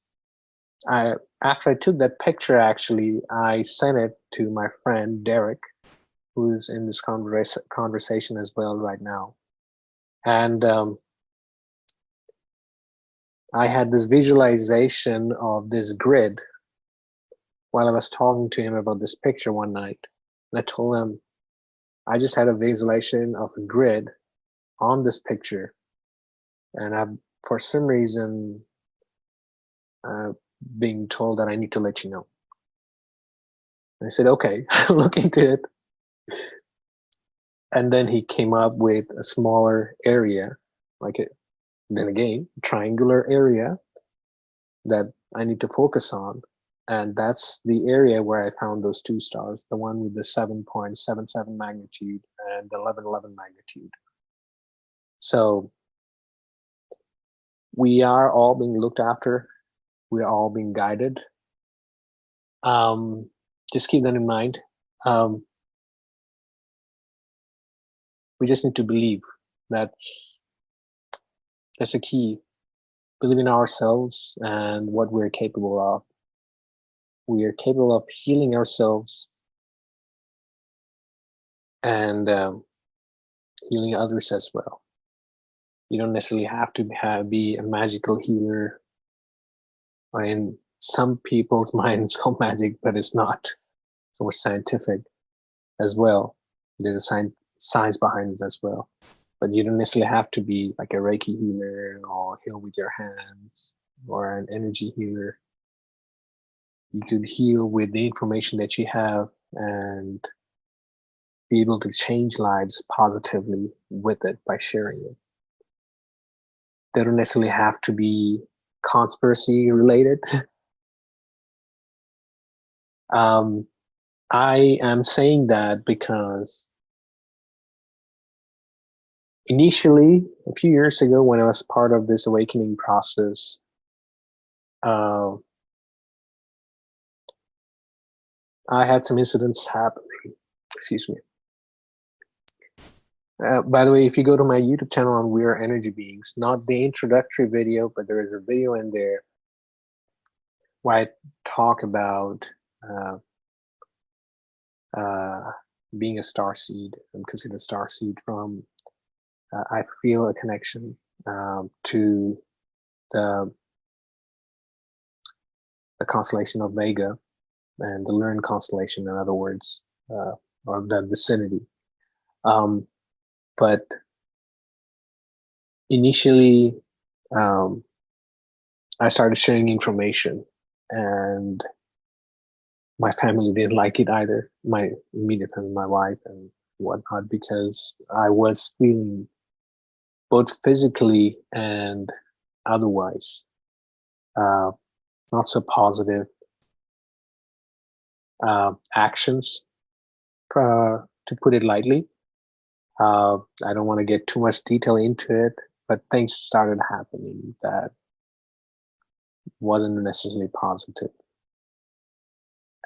after I took that picture, actually, I sent it to my friend Derek, who's in this conversation as well right now. And I had this visualization of this grid while I was talking to him about this picture one night. And I told him, I just had a visualization of a grid on this picture. And I've, for some reason, being told that I need to let you know. And I said, okay, look into it. And then he came up with a smaller area, like it, then again, triangular area that I need to focus on. And that's the area where I found those 2 stars, the one with the 7.77 magnitude and the 1111 magnitude. So we are all being looked after. We are all being guided. Just keep that in mind. We just need to believe. That's a key. Believe in ourselves and what we're capable of. We are capable of healing ourselves and healing others as well. You don't necessarily have to be a magical healer. Or in some people's mind, it's called magic, but it's not. It's more scientific as well. There's a science behind it as well. But you don't necessarily have to be like a Reiki healer or heal with your hands or an energy healer. You could heal with the information that you have and be able to change lives positively with it by sharing it. They don't necessarily have to be conspiracy related. I am saying that because initially, a few years ago, when I was part of this awakening process, I had some incidents happening. Excuse me. By the way, if you go to my YouTube channel on We Are Energy Beings, not the introductory video, but there is a video in there where I talk about being a starseed. I'm considered a starseed from, I feel a connection to the constellation of Vega and the Lyran constellation, in other words, or the vicinity. But initially, I started sharing information, and my family didn't like it either. My immediate family, my wife and whatnot, because I was feeling both physically and otherwise not so positive actions, to put it lightly. I don't want to get too much detail into it, but things started happening that wasn't necessarily positive.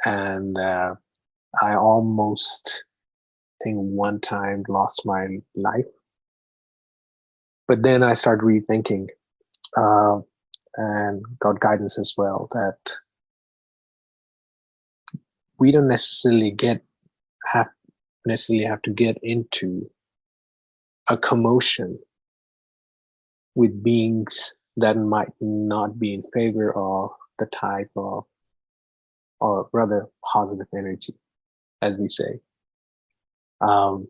And I almost, think one time, lost my life. But then I started rethinking and got guidance as well that we don't necessarily have to get into a commotion with beings that might not be in favor of the type of, or rather, positive energy, as we say. Because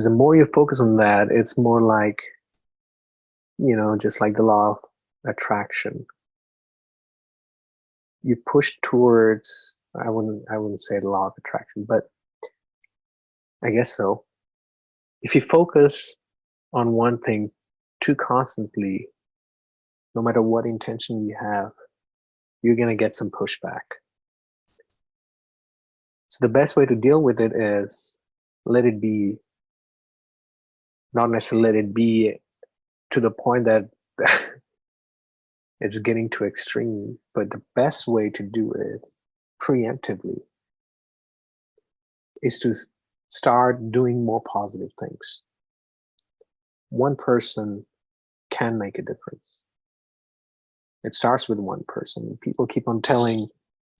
the more you focus on that, it's more like, just like the law of attraction. You push towards, I wouldn't say the law of attraction, but I guess so. If you focus on one thing too constantly, no matter what intention you have, you're going to get some pushback. So the best way to deal with it is let it be, not necessarily let it be to the point that it's getting too extreme, but the best way to do it preemptively is to start doing more positive things. One person can make a difference. It starts with one person. People keep on telling,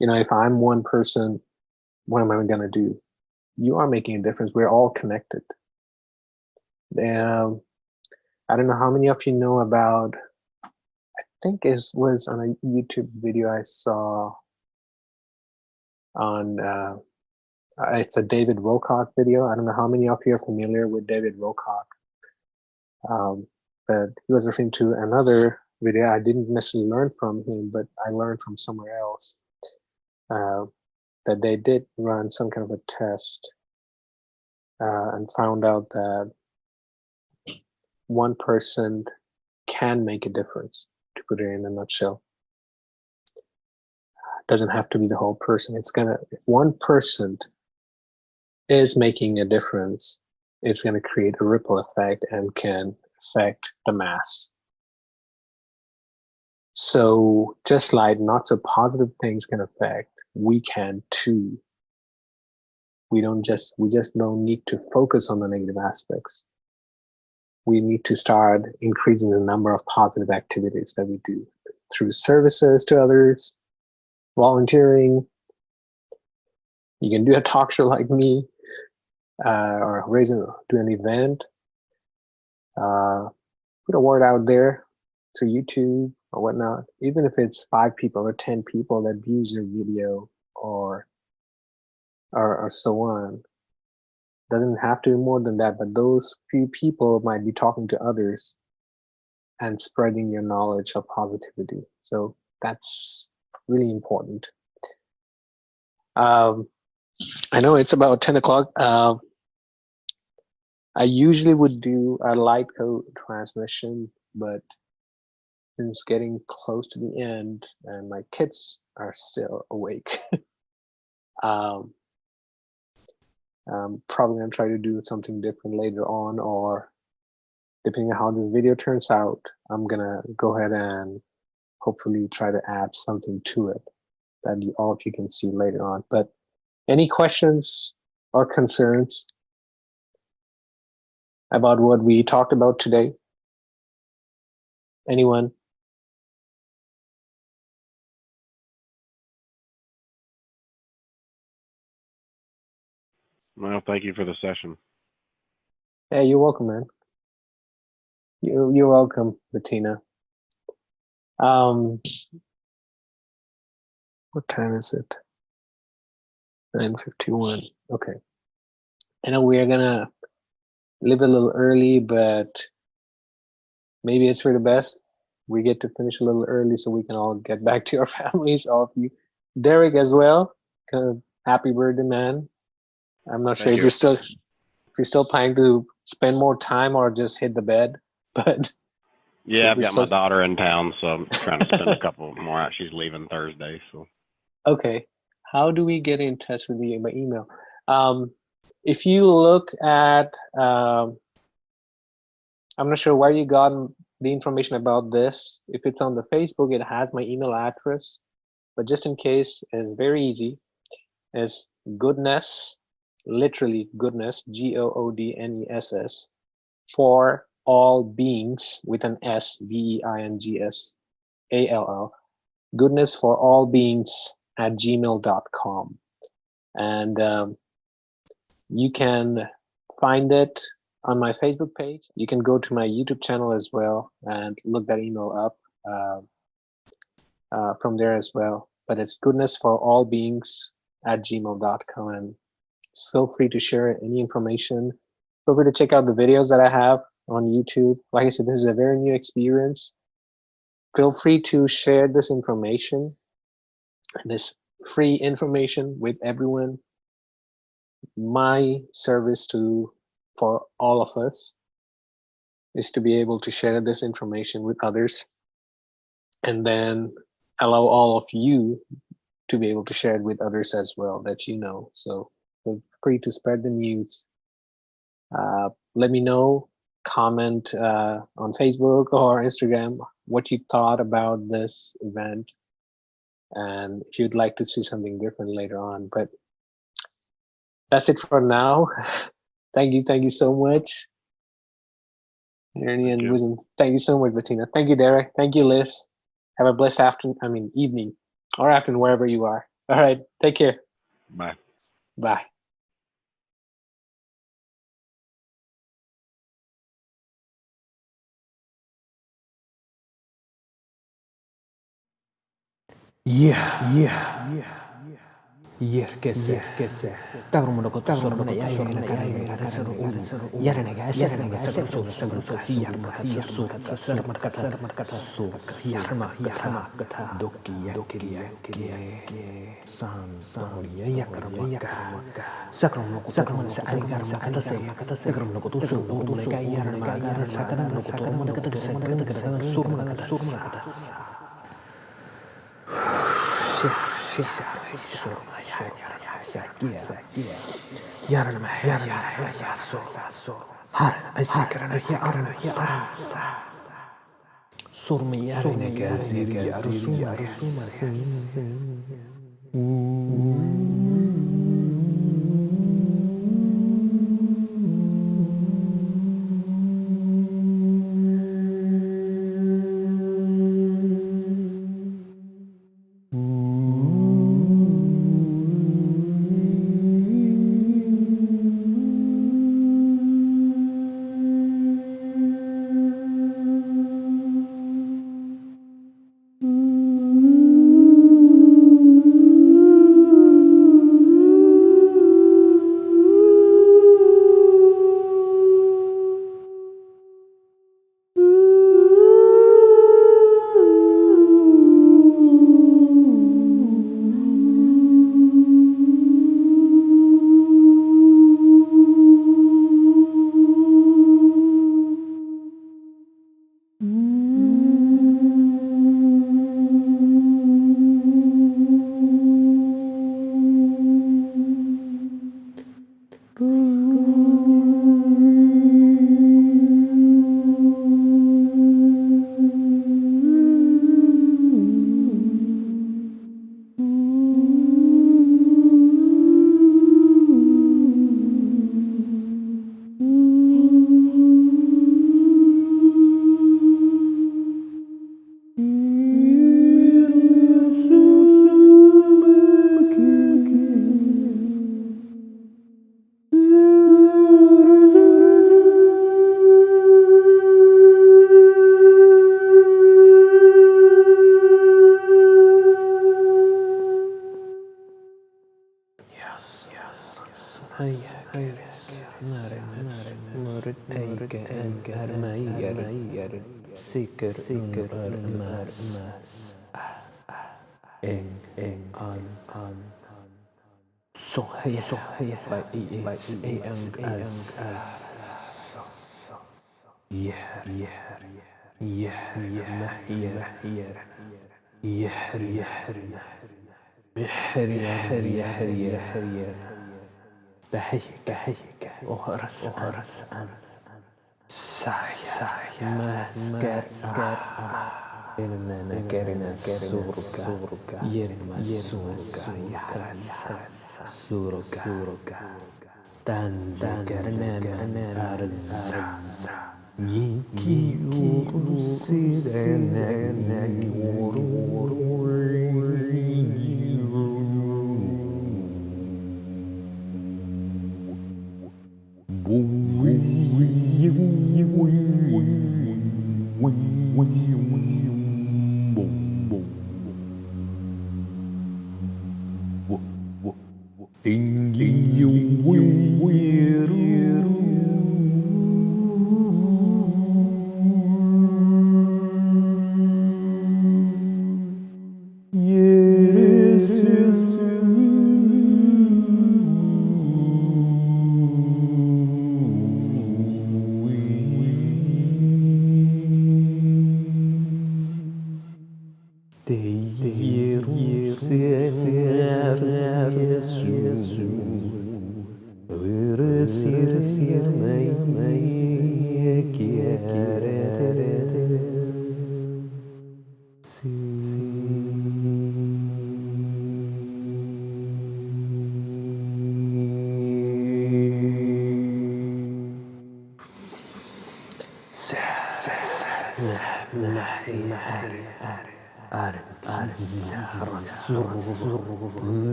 if I'm one person, what am I going to do? You are making a difference. We're all connected. I don't know how many of you know about, I think it was on a YouTube video I saw on, it's a David Wilcock video. I don't know how many of you are familiar with David Wilcock. But he was referring to another video. I didn't necessarily learn from him, but I learned from somewhere else that they did run some kind of a test and found out that one person can make a difference, to put it in a nutshell. It doesn't have to be the whole person. If one person is making a difference, it's going to create a ripple effect and can affect the mass. So just like not so positive things can affect, we can too. We just don't need to focus on the negative aspects. We need to start increasing the number of positive activities that we do through services to others, volunteering. You can do a talk show like me, or do an event, put a word out there to YouTube or whatnot. Even if it's 5 people or 10 people that views your video or so on. Doesn't have to be more than that, but those few people might be talking to others and spreading your knowledge of positivity. So that's really important. I know it's about 10 o'clock. I usually would do a light code transmission, but it's getting close to the end and my kids are still awake. Probably gonna try to do something different later on, or depending on how this video turns out, I'm gonna go ahead and hopefully try to add something to it that all of you can see later on. But any questions or concerns about what we talked about today? Anyone?
Well, thank you for the session.
Hey, you're welcome, man. You're welcome, Bettina. What time is it? 9:51. Okay. I know we're gonna leave a little early, but maybe it's for the best. We get to finish a little early so we can all get back to our families, all of you. Derek as well. Happy birthday, man. I'm not sure if you're still planning to spend more time or just hit the bed, but
yeah, I've got my daughter in town, so I'm trying to spend a couple more out. She's leaving Thursday, so.
Okay. How do we get in touch with you by email? If you look at, I'm not sure where you got the information about this. If it's on the Facebook, it has my email address. But just in case, it's very easy. It's goodness, literally goodness, GOODNESS, for all beings with an S, BEINGSALL, goodness for all beings at gmail.com. And you can find it on my Facebook page. You can go to my YouTube channel as well and look that email up from there as well. But it's goodness for all beings at gmail.com. And feel free to share any information. Feel free to check out the videos that I have on YouTube. Like I said, this is a very new experience. Feel free to share this information, this free information with everyone. My service for all of us is to be able to share this information with others and then allow all of you to be able to share it with others as well that you know. So feel free to spread the news. Let me know, comment on Facebook or Instagram what you thought about this event and if you'd like to see something different later on. But that's it for now. Thank you so much. Ernie and William. Thank you so much, Bettina. Thank you, Derek. Thank you, Liz. Have a blessed evening or afternoon, wherever you are. All right. Take care.
Bye.
Bye.
Yerkese Tarumunoko Sormana Yarana Karasar Yaranaga Yaranaga Suka Yarmaka Suka Sarmakata Suka Yarmakata Doki Yakiri San Doria Yakaramaka Sakramoko Sakramaka Arigaramaka Sakramoko Surmaka Yaranaga Sakaramoko Turmanaka Surmaka Murid eikä ärmäijär siker ärmä eng an sohja by es eng as بحيك وهرس سايا ماسكر إننا كرنا سورك يرنا سورك يحرس سورك تنذكرنا من أرز يكي يرسلنا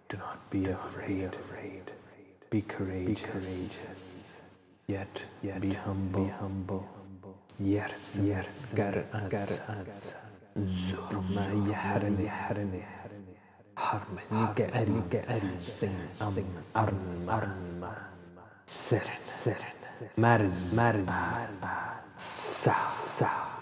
Do not be afraid. Be courageous. Yet be humble. Yes, gar Zurma yahrani harmani ga'ari sing arma seren marz sa